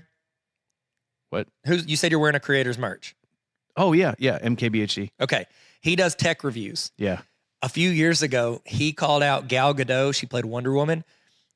What? You said you're wearing a creator's merch. Oh, yeah. MKBHD. Okay. He does tech reviews. Yeah. A few years ago, he called out Gal Gadot. She played Wonder Woman.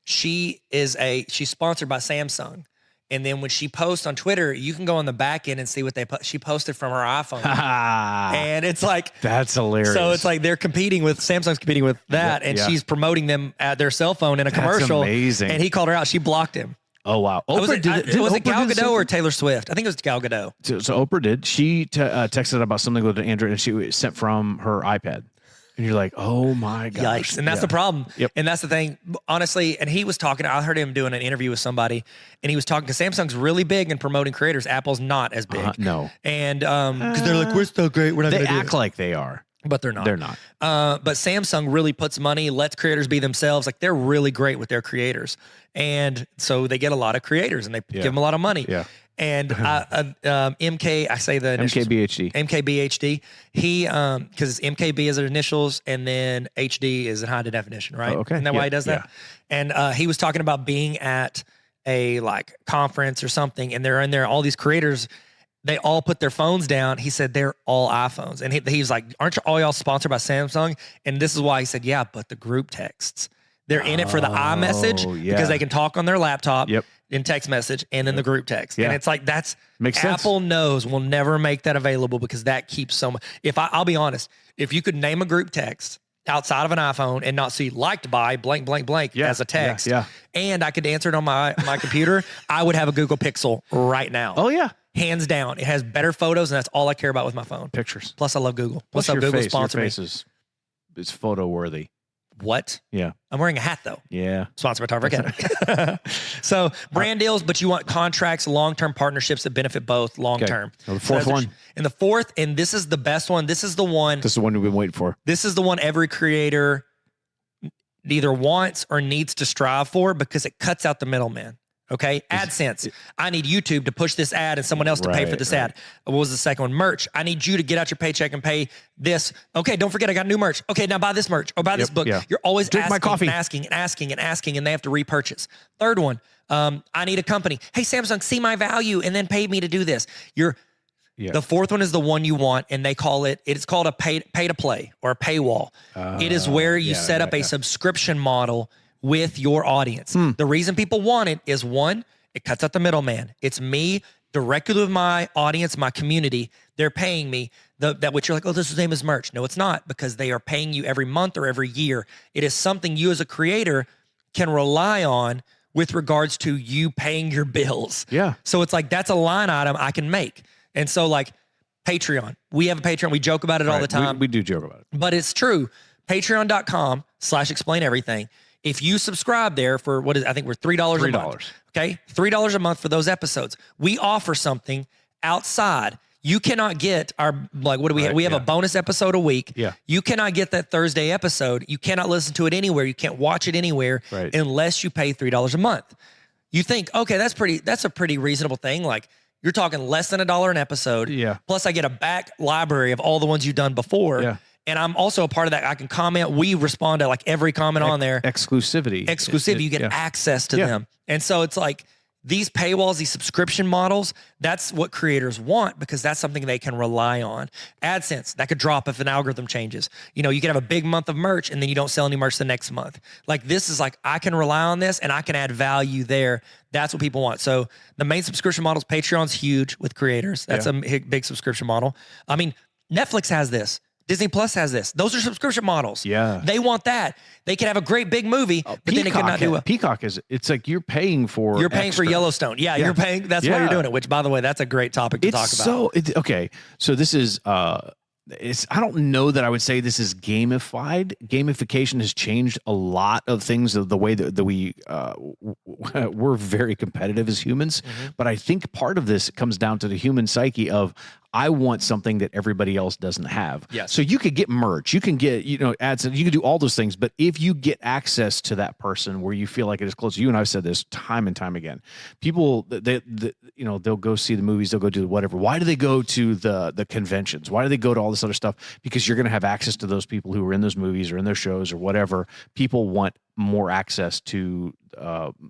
She's sponsored by Samsung. And then when she posts on Twitter, you can go on the back end and see what she posted from her iPhone. And it's like, that's hilarious. So it's like Samsung's competing with that. And she's promoting them at their cell phone in a commercial. That's amazing. And he called her out. She blocked him. Oh, wow. Was it Gal Gadot or Taylor Swift? I think it was Gal Gadot. So Oprah did. She texted about something with an Android and she sent from her iPad. And you're like, oh my gosh. Yikes. And that's the problem. Yep. And that's the thing, honestly. And he was talking, I heard him doing an interview with somebody and he was talking, because Samsung's really big in promoting creators. Apple's not as big. No. And because they're like, we're so great. We're not going to do it. They act like they are. But they're not. They're not. But Samsung really puts money, lets creators be themselves. Like they're really great with their creators. And so they get a lot of creators and they give them a lot of money. Yeah. And MK, I say the initials. MKBHD. He, because MKB is their initials and then HD is in high definition, right? Oh, okay. Isn't that why he does that? And he was talking about being at a like conference or something and they're in there, all these creators, they all put their phones down. He said they're all iPhones. And he's like, aren't all y'all sponsored by Samsung? And this is why he said, yeah, but the group texts. They're in it for the iMessage because they can talk on their laptop in text message and then the group text. And it's like, makes sense. Apple knows will never make that available because that keeps so much. I'll be honest, if you could name a group text outside of an iPhone and not see liked by blank, blank, blank as a text, and I could answer it on my computer, I would have a Google Pixel right now. Oh, yeah. Hands down. It has better photos, and that's all I care about with my phone. Pictures. Plus, I love Google. Plus, Google sponsor me. It's photo worthy. What? Yeah. I'm wearing a hat, though. Yeah. Sponsored by Tarver Academy. So, brand deals, but you want contracts, long-term partnerships that benefit both long-term. Okay. The fourth one. And the fourth, and this is the best one. This is the one we've been waiting for. This is the one every creator either wants or needs to strive for because it cuts out the middleman. Okay. AdSense. I need YouTube to push this ad and someone else to pay for this ad. What was the second one? Merch. I need you to get out your paycheck and pay this. Okay. Don't forget I got new merch. Okay. Now buy this merch or buy this book. Yeah. You're always asking, and they have to repurchase. Third one. I need a company. Hey, Samsung, see my value and then pay me to do this. The fourth one is the one you want, and it's called a pay to play or a paywall. It is where you set up a subscription model with your audience. The reason people want it is one, it cuts out the middleman. It's me directly with my audience, my community. They're paying me that which you're like, oh, this is name is merch. No, it's not, because they are paying you every month or every year. It is something you as a creator can rely on with regards to you paying your bills. Yeah. So it's like, that's a line item I can make. And so like Patreon, we have a Patreon. We joke about it all the time. We do joke about it. But it's true. Patreon.com/explain everything If you subscribe there for I think we're $3 a month. Okay. $3 a month for those episodes. We offer something outside. You cannot get our, like, what do we have? We have a bonus episode a week. Yeah. You cannot get that Thursday episode. You cannot listen to it anywhere. You can't watch it anywhere unless you pay $3 a month. You think, okay, that's a pretty reasonable thing. Like, you're talking less than $1 an episode. Yeah. Plus I get a back library of all the ones you've done before. Yeah. And I'm also a part of that. I can comment. We respond to like every comment on there. Exclusivity. You get access to them. And so it's like, these paywalls, these subscription models, that's what creators want because that's something they can rely on. AdSense, that could drop if an algorithm changes. You know, you can have a big month of merch and then you don't sell any merch the next month. Like, this is like, I can rely on this and I can add value there. That's what people want. So the main subscription models, Patreon's huge with creators. That's a big subscription model. I mean, Netflix has this. Disney Plus has this. Those are subscription models. Yeah. They want that. They could have a great big movie, but then it could not do it. Peacock it's like you're paying for for Yellowstone. Yeah, you're paying. That's why you're doing it, which, by the way, that's a great topic to talk about. Okay. So this is, I don't know that I would say this is gamified. Gamification has changed a lot of things, the way that we're very competitive as humans. But I think part of this comes down to the human psyche of, I want something that everybody else doesn't have. Yes. So you could get merch, you can get, ads, you can do all those things. But if you get access to that person where you feel like it is close to you, and I've said this time and time again, people, they'll go see the movies, they'll go do whatever. Why do they go to the conventions? Why do they go to all this other stuff? Because you're going to have access to those people who are in those movies or in those shows or whatever. People want more access to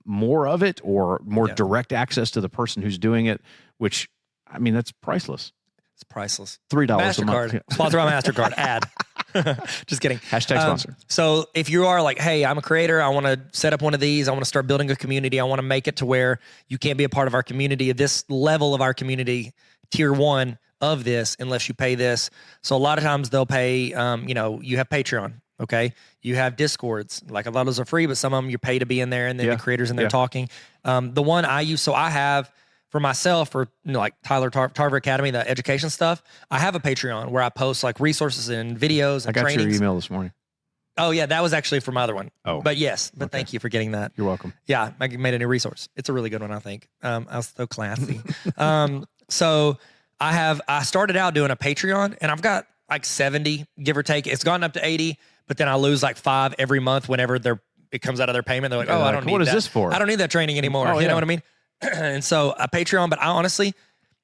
more of it, or more direct access to the person who's doing it, which, I mean, that's priceless. It's priceless. $3 a MasterCard. month. Sponsor by MasterCard. Ad. Just kidding. Hashtag sponsor. So if you are like, hey, I'm a creator, I want to set up one of these, I want to start building a community, I want to make it to where you can't be a part of our community, this level of our community, tier 1 of this, unless you pay this. So a lot of times they'll pay, you have Patreon. Okay. You have Discords. Like, a lot of those are free, but some of them you pay to be in there, and then the creators in there talking. The one I use, so I have, for myself, for like Tyler Tarver Academy, the education stuff, I have a Patreon where I post like resources and videos and trainings. I got your email this morning. Oh yeah, that was actually for my other one. Oh, but yes, thank you for getting that. You're welcome. Yeah, I made a new resource. It's a really good one, I think. I was so classy. So I started out doing a Patreon, and I've got like 70, give or take. It's gone up to 80, but then I lose like 5 every month whenever it comes out of their payment. They're like, I don't need that. What is this for? I don't need that training anymore. You know what I mean? And so a Patreon, but I honestly,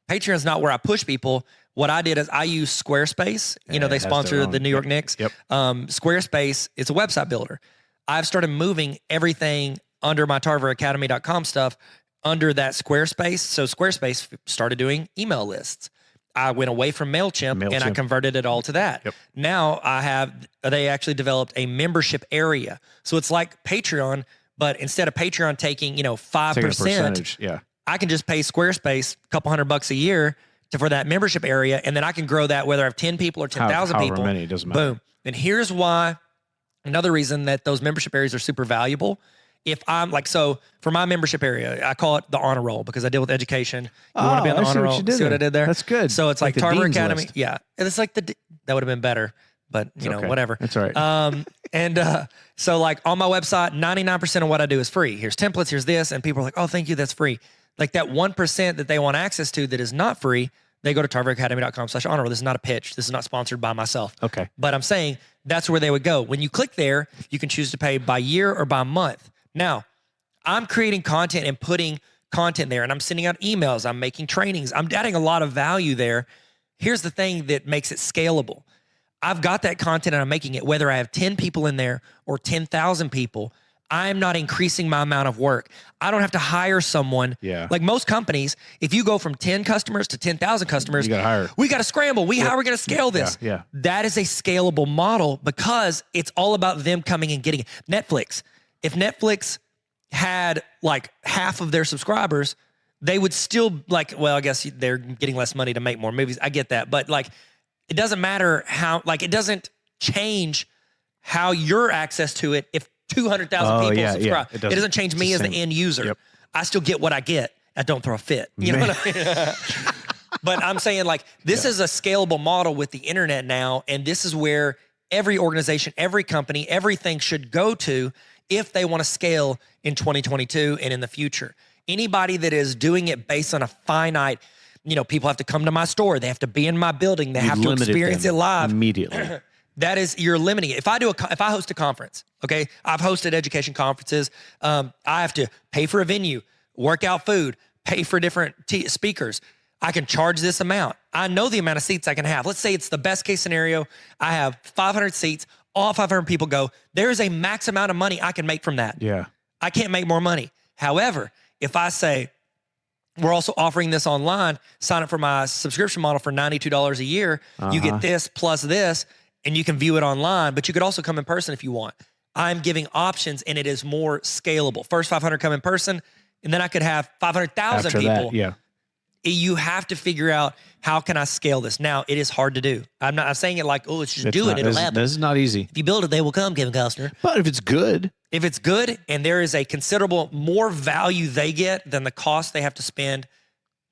Patreon's not where I push people. What I did is I use Squarespace. They sponsor the New York Knicks. Yep. Squarespace, it's a website builder. I've started moving everything under my tarveracademy.com stuff under that Squarespace. So Squarespace started doing email lists. I went away from MailChimp and I converted it all to that. Yep. Now they actually developed a membership area. So it's like Patreon, but instead of Patreon taking, 5%, I can just pay Squarespace a couple $100 a year for that membership area. And then I can grow that whether I have 10 people or 10,000 people. Many, it doesn't matter. Boom. And here's why, another reason that those membership areas are super valuable. If I'm like, so for my membership area, I call it the honor roll because I deal with education. You want to be on the honor roll? See what I did there? That's good. So it's like the Tarver Dean's Academy. list. Yeah. And it's like that would have been better, but whatever. That's all right. So like on my website, 99% of what I do is free. Here's templates, here's this. And people are like, oh, thank you. That's free. Like that 1% that they want access to that is not free, they go to tarveracademy.com/honor. This is not a pitch. This is not sponsored by myself. Okay. But I'm saying that's where they would go. When you click there, you can choose to pay by year or by month. Now, I'm creating content and putting content there, and I'm sending out emails. I'm making trainings. I'm adding a lot of value there. Here's the thing that makes it scalable. I've got that content and I'm making it, whether I have 10 people in there or 10,000 people, I'm not increasing my amount of work. I don't have to hire someone. Yeah. Like most companies, if you go from 10 customers to 10,000 customers, you gotta hire. We got to scramble. How are we going to scale this? Yeah. That is a scalable model because it's all about them coming and getting it. Netflix. If Netflix had like half of their subscribers, they would still I guess they're getting less money to make more movies. I get that. But like, it doesn't matter how, it doesn't change how your access to it if 200,000 people subscribe. Yeah. It doesn't change me as the end user. Yep. I still get what I get. I don't throw a fit. You know what I mean? But I'm saying this is a scalable model with the internet now. And this is where every organization, every company, everything should go to if they want to scale in 2022 and in the future. Anybody that is doing it based on a finite, people have to come to my store. They have to be in my building. They have to experience it live immediately. That is, you're limiting it. If I host a conference, okay, I've hosted education conferences. I have to pay for a venue, work out food, pay for different speakers. I can charge this amount. I know the amount of seats I can have. Let's say it's the best case scenario. I have 500 seats. All 500 people go. There is a max amount of money I can make from that. Yeah. I can't make more money. However, if I say, we're also offering this online, sign up for my subscription model for $92 a year. You get this plus this, and you can view it online, but you could also come in person if you want. I'm giving options, and it is more scalable. First 500 come in person, and then I could have 500,000 people. That, yeah. You have to figure out, how can I scale this? Now, it is hard to do. I'm saying it like, let's just do it. It'll happen. This is not easy. If you build it, they will come, Kevin Costner. But if it's good. If it's good and there is a considerable more value they get than the cost they have to spend,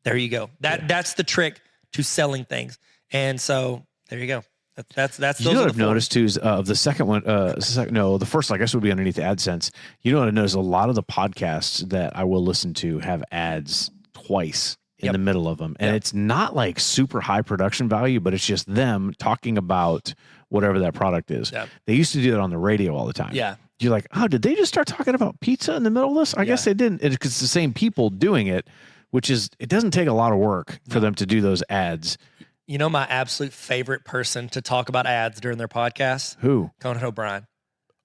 there you go. That's the trick to selling things. And so there you go. That's you know what I've noticed too is the second one. The first, I guess, would be underneath AdSense. You know what I noticed? A lot of the podcasts that I will listen to have ads twice in the middle of them, and it's not like super high production value, but it's just them talking about whatever that product is. Yep. They used to do that on the radio all the time. Yeah. You're like, oh, did they just start talking about pizza in the middle of this? I guess they didn't. It's the same people doing it, which is, it doesn't take a lot of work for them to do those ads. You know, my absolute favorite person to talk about ads during their podcast? Who? Conan O'Brien.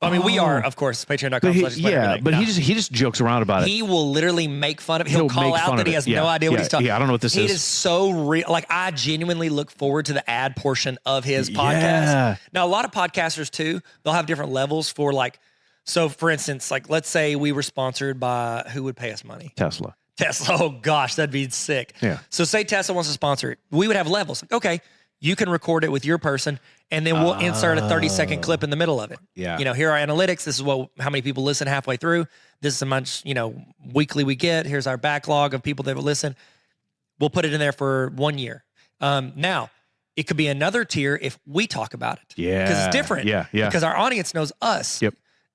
I mean, we are, of course, patreon.com. He just jokes around about it. He will literally make fun of it. He'll call out that he has no idea what he's talking about. Yeah, I don't know what this is. It is so real. Like, I genuinely look forward to the ad portion of his podcast. Yeah. Now, a lot of podcasters, too, they'll have different levels for, like, so for instance, like, let's say we were sponsored by, who would pay us money? Tesla. Oh, gosh, that'd be sick. Yeah. So say Tesla wants to sponsor it. We would have levels. Like, okay, you can record it with your person, and then we'll insert a 30-second clip in the middle of it. Yeah. Here are our analytics. This is how many people listen halfway through. This is how much, weekly we get. Here's our backlog of people that will listen. We'll put it in there for 1 year. Now, it could be another tier if we talk about it. Yeah. Because it's different. Yeah. Because our audience knows us. Yep.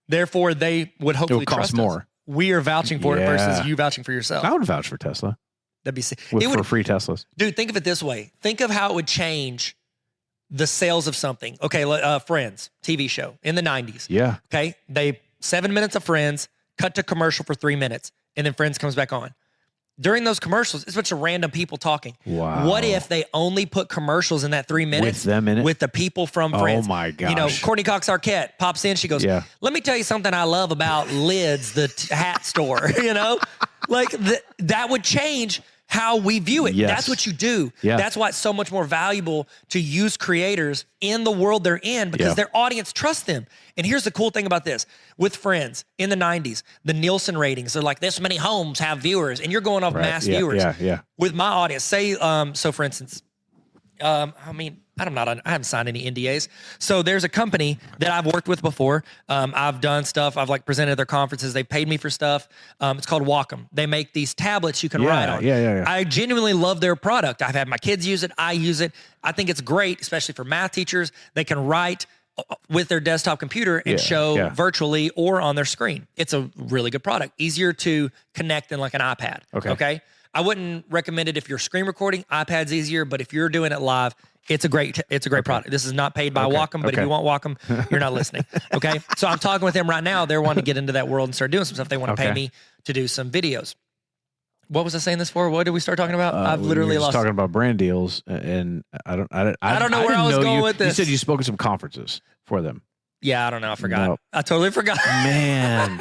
Therefore, they would hopefully trust more. Us. We are vouching for it versus you vouching for yourself. I would vouch for Tesla. That'd be sick. For free Teslas. Dude, think of it this way. Think of how it would change the sales of something. Okay, Friends, TV show in the 90s. Yeah. Okay, 7 minutes of Friends, cut to commercial for 3 minutes, and then Friends comes back on. During those commercials, it's a bunch of random people talking. Wow. What if they only put commercials in that 3 minutes? With them in it? With the people from Friends. Oh my gosh. Courtney Cox Arquette pops in. She goes, let me tell you something I love about Lids, the hat store. Like that would change how we view it. Yes. That's what you do. Yeah. That's why it's so much more valuable to use creators in the world they're in, because their audience trusts them. And here's the cool thing about this. With Friends in the 90s, the Nielsen ratings are like, this many homes have viewers, and you're going off mass viewers. Yeah. With my audience, say, so for instance, I haven't signed any NDAs. So there's a company that I've worked with before. I've done stuff. I've presented at their conferences. They paid me for stuff. It's called Wacom. They make these tablets you can write on. Yeah. I genuinely love their product. I've had my kids use it. I use it. I think it's great, especially for math teachers. They can write with their desktop computer and show virtually or on their screen. It's a really good product. Easier to connect than like an iPad. Okay. I wouldn't recommend it if you're screen recording. iPad's easier, but if you're doing it live, it's a great product. This is not paid by Wacom, but if you want Wacom, you're not listening. Okay. So I'm talking with them right now. They're wanting to get into that world and start doing some stuff. They want to pay me to do some videos. What was I saying this for? What did we start talking about? I've literally lost. Talking about brand deals, and I don't know where I was going with this. You said you spoke at some conferences for them. Yeah, I don't know. I forgot. No. I totally forgot. Man.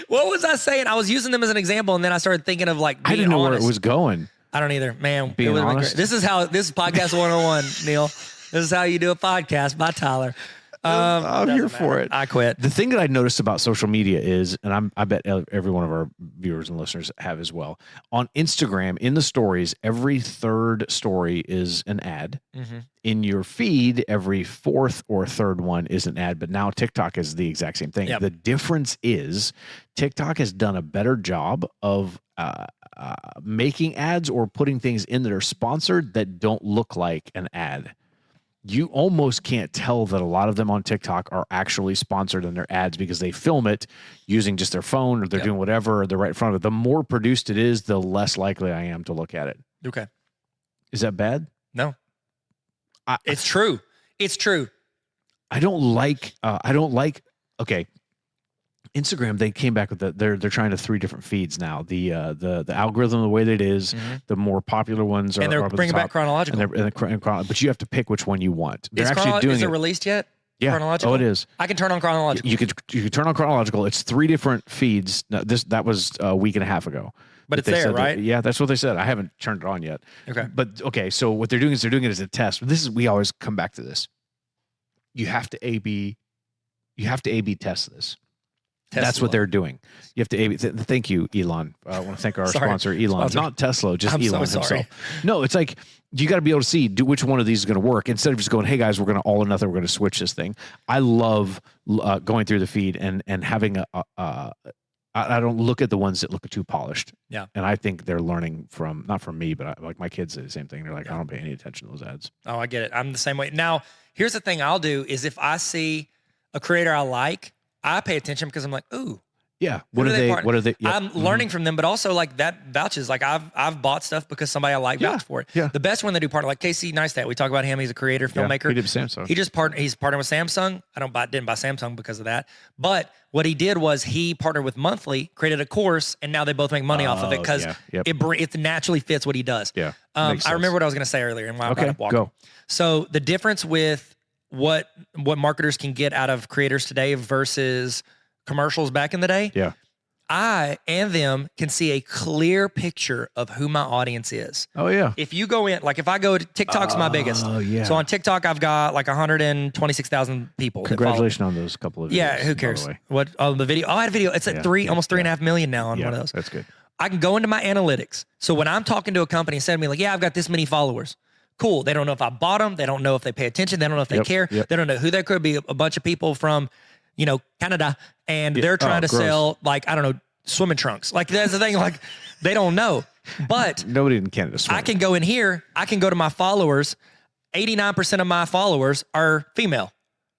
What was I saying? I was using them as an example, and then I started thinking of being I didn't know honest. where it was going. I don't either. Man, being it honest. This is podcast 101, Neil. This is how you do a podcast by Tyler. I'm here for it. I quit. The thing that I noticed about social media is, and I bet every one of our viewers and listeners have as well, on Instagram, in the stories, every third story is an ad. Mm-hmm. In your feed, every fourth or third one is an ad, but now TikTok is the exact same thing. Yep. The difference is TikTok has done a better job of making ads or putting things in that are sponsored that don't look like an ad. you almost can't tell that a lot of them on TikTok are actually sponsored in their ads because they film it using just their phone or they're doing whatever, or they're right in front of it. The more produced it is, the less likely I am to look at it. Okay. Is that bad? No. It's true. It's true. I don't like, okay. Instagram, they came back with they're trying to 3 different feeds now. The algorithm, the way that it is, the more popular ones are. And they're bringing back chronological. But you have to pick which one you want. They're actually doing is it released yet? Yeah. Chronological? Oh, it is. I can turn on chronological. You could turn on chronological. It's 3 different feeds. Now, that was a week and a half ago. But it's there, right? Yeah, that's what they said. I haven't turned it on yet. Okay. But okay, so what they're doing is they're doing it as a test. We always come back to this. You have to A/B test this. That's what they're doing. You have to A/B. Thank you, Elon. I want to thank our sponsor, Elon. Not Tesla, just Elon himself. No, it's like you got to be able to see which one of these is going to work instead of just going, "Hey guys, we're going to all or nothing. We're going to switch this thing." I love going through the feed and having I don't look at the ones that look too polished. Yeah. And I think they're learning not from me, but like my kids say the same thing. They're like, I don't pay any attention to those ads. Oh, I get it. I'm the same way. Now, here's the thing I'll do is if I see a creator I like, I pay attention because I'm like, ooh. Yeah. What are they? Yep. I'm learning from them, but also like that vouches. Like I've bought stuff because somebody I like vouched for it. Yeah. The best one they do partner, like Casey Neistat. We talk about him. He's a creator, filmmaker. He did Samsung. He's partnered with Samsung. Didn't buy Samsung because of that. But what he did was he partnered with Monthly, created a course, and now they both make money off of it because it naturally fits what he does. Yeah. I remember what I was going to say earlier and why I brought up walking. Go. So the difference with what marketers can get out of creators today versus commercials back in the day. Yeah. I and them can see a clear picture of who my audience is. Oh, yeah. If you go in, like if I go to TikTok's my biggest. Oh, yeah. So on TikTok, I've got like 126,000 people. Congratulations on those couple of videos. Yeah, who cares? What? Oh, the video. Oh, I had a video. It's at almost 3.5 million now on one of those. That's good. I can go into my analytics. So when I'm talking to a company and saying to me like, yeah, I've got this many followers. Cool. They don't know if I bought them. They don't know if they pay attention. They don't know if they care. They don't know who they could be. A bunch of people from, Canada, and they're trying to sell like, I don't know, swimming trunks. Like that's the thing. Like they don't know, but nobody in Canada swims. I can go in here. I can go to my followers. 89% of my followers are female.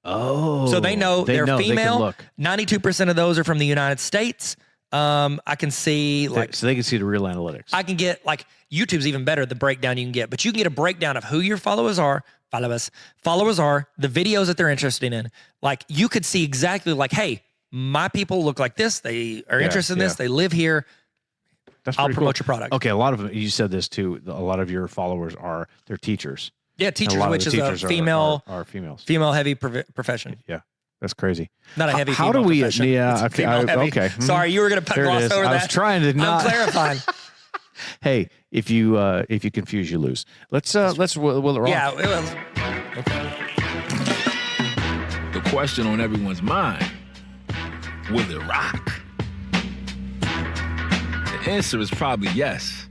Oh, so they know they're female. They 92% of those are from the United States. I can see so they can see the real analytics. I can get like YouTube's even better, the breakdown you can get, but you can get a breakdown of who your followers are, the videos that they're interested in. Like you could see exactly like, hey, my people look like this. They are interested in this. They live here. I'll promote your product. Okay. A lot of them, you said this too. A lot of your followers they're teachers. Yeah. Teachers, which is a female, are females. Female heavy profession. Yeah. That's crazy. Not a heavy. How do we? Profession. Yeah. Okay. Sorry, you were going to gloss over that. I was trying to not. I'm clarifying. Hey, if you confuse, you lose. Let's will it rock? Yeah. It was. Okay. The question on everyone's mind: will it rock? The answer is probably yes.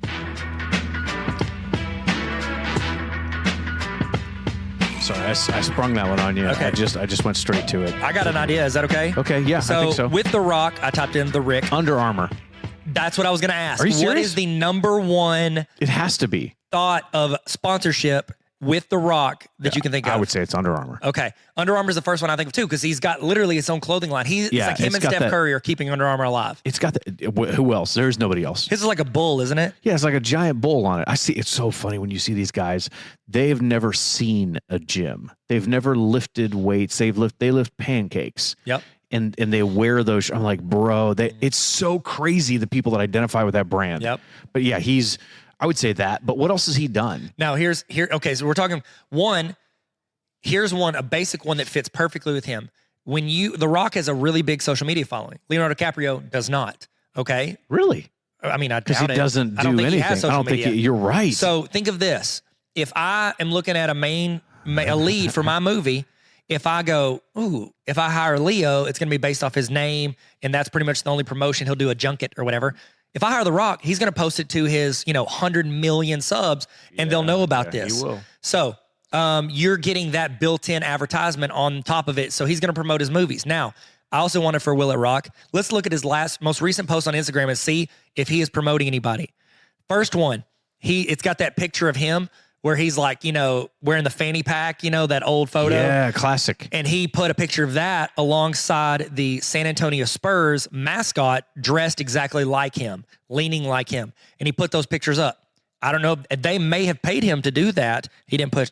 Sorry, I sprung that one on you. Okay. I just went straight to it. I got an idea. Is that okay? Okay, yeah, I think so. With The Rock, I typed in The Rick. Under Armour. That's what I was going to ask. Are you serious? What is the number one It has to be thought of sponsorship with The Rock that you can think of? I would say it's Under Armour. Okay. Under Armour is the first one I think of too, because he's got literally his own clothing line. It's like him and Steph Curry are keeping Under Armour alive. It's got who else? There's nobody else. His is like a bull, isn't it? Yeah, it's like a giant bull on it. I see. It's so funny when you see these guys. They've never seen a gym. They've never lifted weights. They lift pancakes. Yep. And they wear those. I'm like, bro, it's so crazy, the people that identify with that brand. Yep. But yeah, I would say that. But what else has he done? Now okay, so we're talking here's a basic one that fits perfectly with him. The Rock has a really big social media following. Leonardo DiCaprio does not. Okay. Really? I mean, because he doesn't do anything. I don't think you're right. So think of this. If I am looking at a lead for my movie, if I go, if I hire Leo, it's going to be based off his name, and that's pretty much the only promotion. He'll do a junket or whatever. If I hire The Rock, he's going to post it to his 100 million subs, and they'll know about this. He will. So you're getting that built-in advertisement on top of it. So he's going to promote his movies. Now, I also want it for Will It Rock. Let's look at his most recent post on Instagram and see if he is promoting anybody. First one, it's got that picture of him where he's like, wearing the fanny pack, that old photo. Yeah, classic. And he put a picture of that alongside the San Antonio Spurs mascot dressed exactly like him, leaning like him. And he put those pictures up. I don't know. They may have paid him to do that. He didn't put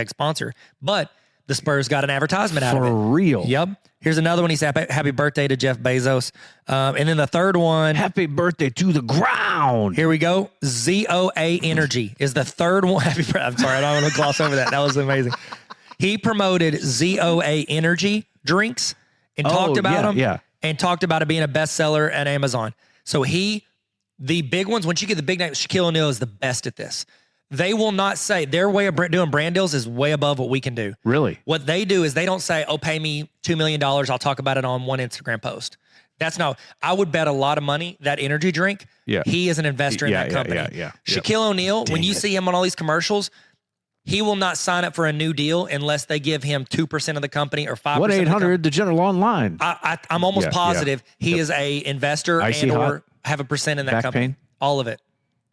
#sponsor, but the Spurs got an advertisement out of it. For real. Yep. Here's another one. He said, happy birthday to Jeff Bezos. And then the third one. Happy birthday to the ground. Here we go. ZOA Energy is the third one. I'm sorry. I don't want to gloss over that. That was amazing. He promoted ZOA Energy drinks and talked about them. Yeah. And talked about it being a bestseller at Amazon. So the big ones, once you get the big names, Shaquille O'Neal is the best at this. They will not say, their way of doing brand deals is way above what we can do. Really? What they do is they don't say, pay me $2 million. I'll talk about it on one Instagram post. That's not, I would bet a lot of money that energy drink, he is an investor in that company. Shaquille O'Neal, when you see him on all these commercials, he will not sign up for a new deal unless they give him 2% of the company or 5%. 1-800 the General Online. I'm almost positive he is a investor and or have a percent in that Back company. pain? All of it.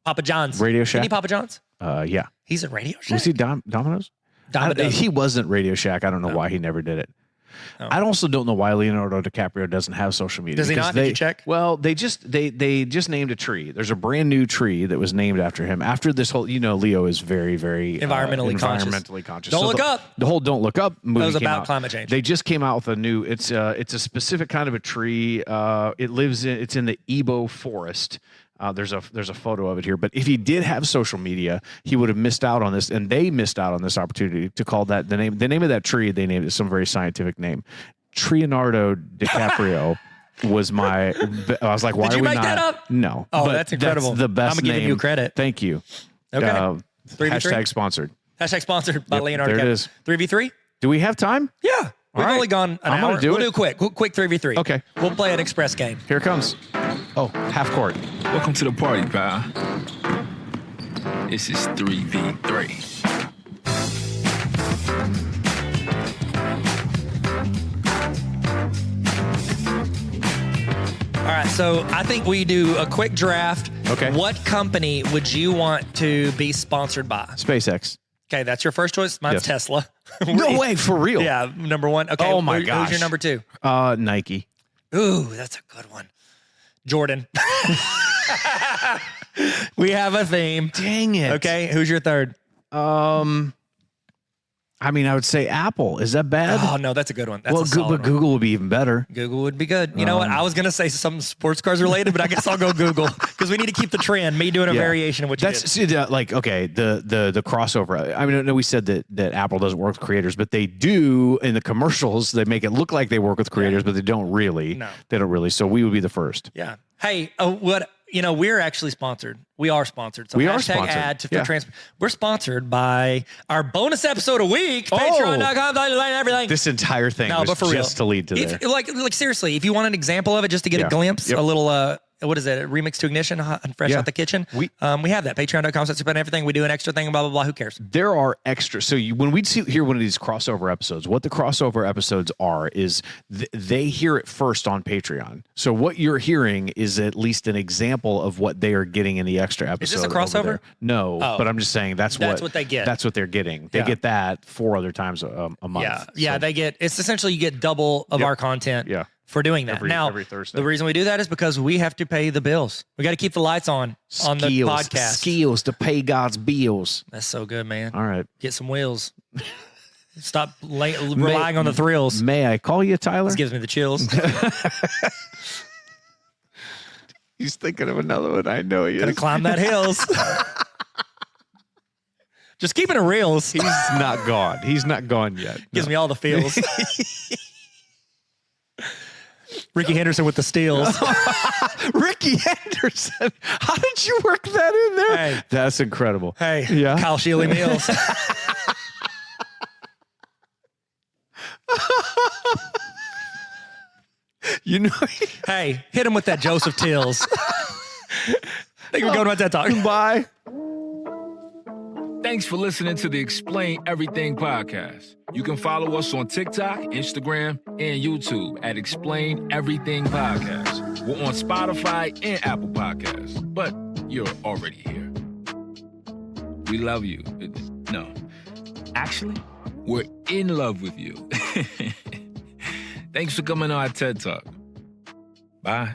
Papa John's. Radio Shack? Isn't he Papa John's? Yeah. He's in Radio Shack? Was he Domino's? He wasn't Radio Shack. I don't know why he never did it. Oh. I also don't know why Leonardo DiCaprio doesn't have social media. Does he not? Did you check? Well, they just named a tree. There's a brand new tree that was named after him. After this whole, Leo is very, very environmentally conscious. Don't look up. The whole "Don't Look Up" movie that was about climate change. They just came out with a new. It's a specific kind of a tree. It's in the Ebo forest. There's a photo of it here. But if he did have social media, he would have missed out on this, and they missed out on this opportunity to call that the name of that tree. They named it some very scientific name. Leonardo DiCaprio was my. I was like, why did are you we make not? that up? No. Oh, that's incredible. That's the best I'm giving name. you credit. Thank you. Okay. 3v3? Sponsored. #sponsored by Leonardo there DiCaprio. it is. 3v3? Do we have time? Yeah. We've only gone an hour. We'll do quick 3v3. Okay. We'll play an express game. Here it comes. Oh, half court. Welcome to the party, pal. This is 3v3. All right, so I think we do a quick draft. Okay. What company would you want to be sponsored by? SpaceX. Okay, that's your first choice. Mine's Tesla. No way, for real. Yeah, number one. Okay. Oh my gosh. Who's your number two? Nike. Ooh, that's a good one. Jordan. We have a theme. Dang it. Okay, who's your third? I mean, I would say Apple. Is that bad? Oh no, that's a good one. That's well, a solid but Google would be even better. Google would be good. You know what? I was gonna say something sports cars related, but I guess I'll go Google because we need to keep the trend. Me doing a variation of what you did. See, the crossover. I mean, I know we said that Apple doesn't work with creators, but they do in the commercials. They make it look like they work with creators, but they don't really. No, they don't really. So we would be the first. Yeah. Hey, we're actually sponsored. We are sponsored. So we are sponsored. Ad to trans. We're sponsored by our bonus episode a week. Patreon.com/everything. This entire thing was but for just real. to lead to there. Like seriously, if you want an example of it, just to get a glimpse, a little what is it? A remix to ignition, hot and fresh out the kitchen. We have that. Patreon.com/everything. We do an extra thing. Blah blah blah. Who cares? There are extra. So when we hear one of these crossover episodes, what the crossover episodes are is they hear it first on Patreon. So what you're hearing is at least an example of what they are getting in the extra episode. Is this a crossover? No, but I'm just saying that's what they get. That's what they're getting. They get that 4 other times a month. Yeah. They get. It's essentially you get double of our content. Yeah. For doing that. Every Thursday. The reason we do that is because we have to pay the bills. We got to keep the lights on the podcast. Skills to pay God's bills. That's so good, man. All right. Get some wheels. Stop relying on the thrills. May I call you, Tyler? This gives me the chills. He's thinking of another one. I know he is. Gotta climb that hills. Just keeping it reals. He's not gone. He's not gone yet. Gives me all the feels. Ricky Henderson with the steals. Ricky Henderson. How did you work that in there? Hey. That's incredible. Hey, Kyle Shealy Mills. Hey, hit him with that Joseph Tills. I think we're going about that talk. Bye. Thanks for listening to the Explain Everything podcast. You can follow us on TikTok, Instagram, and YouTube at Explain Everything Podcast. We're on Spotify and Apple Podcasts, but you're already here. We love you. No. Actually, we're in love with you. Thanks for coming on our TED Talk. Bye.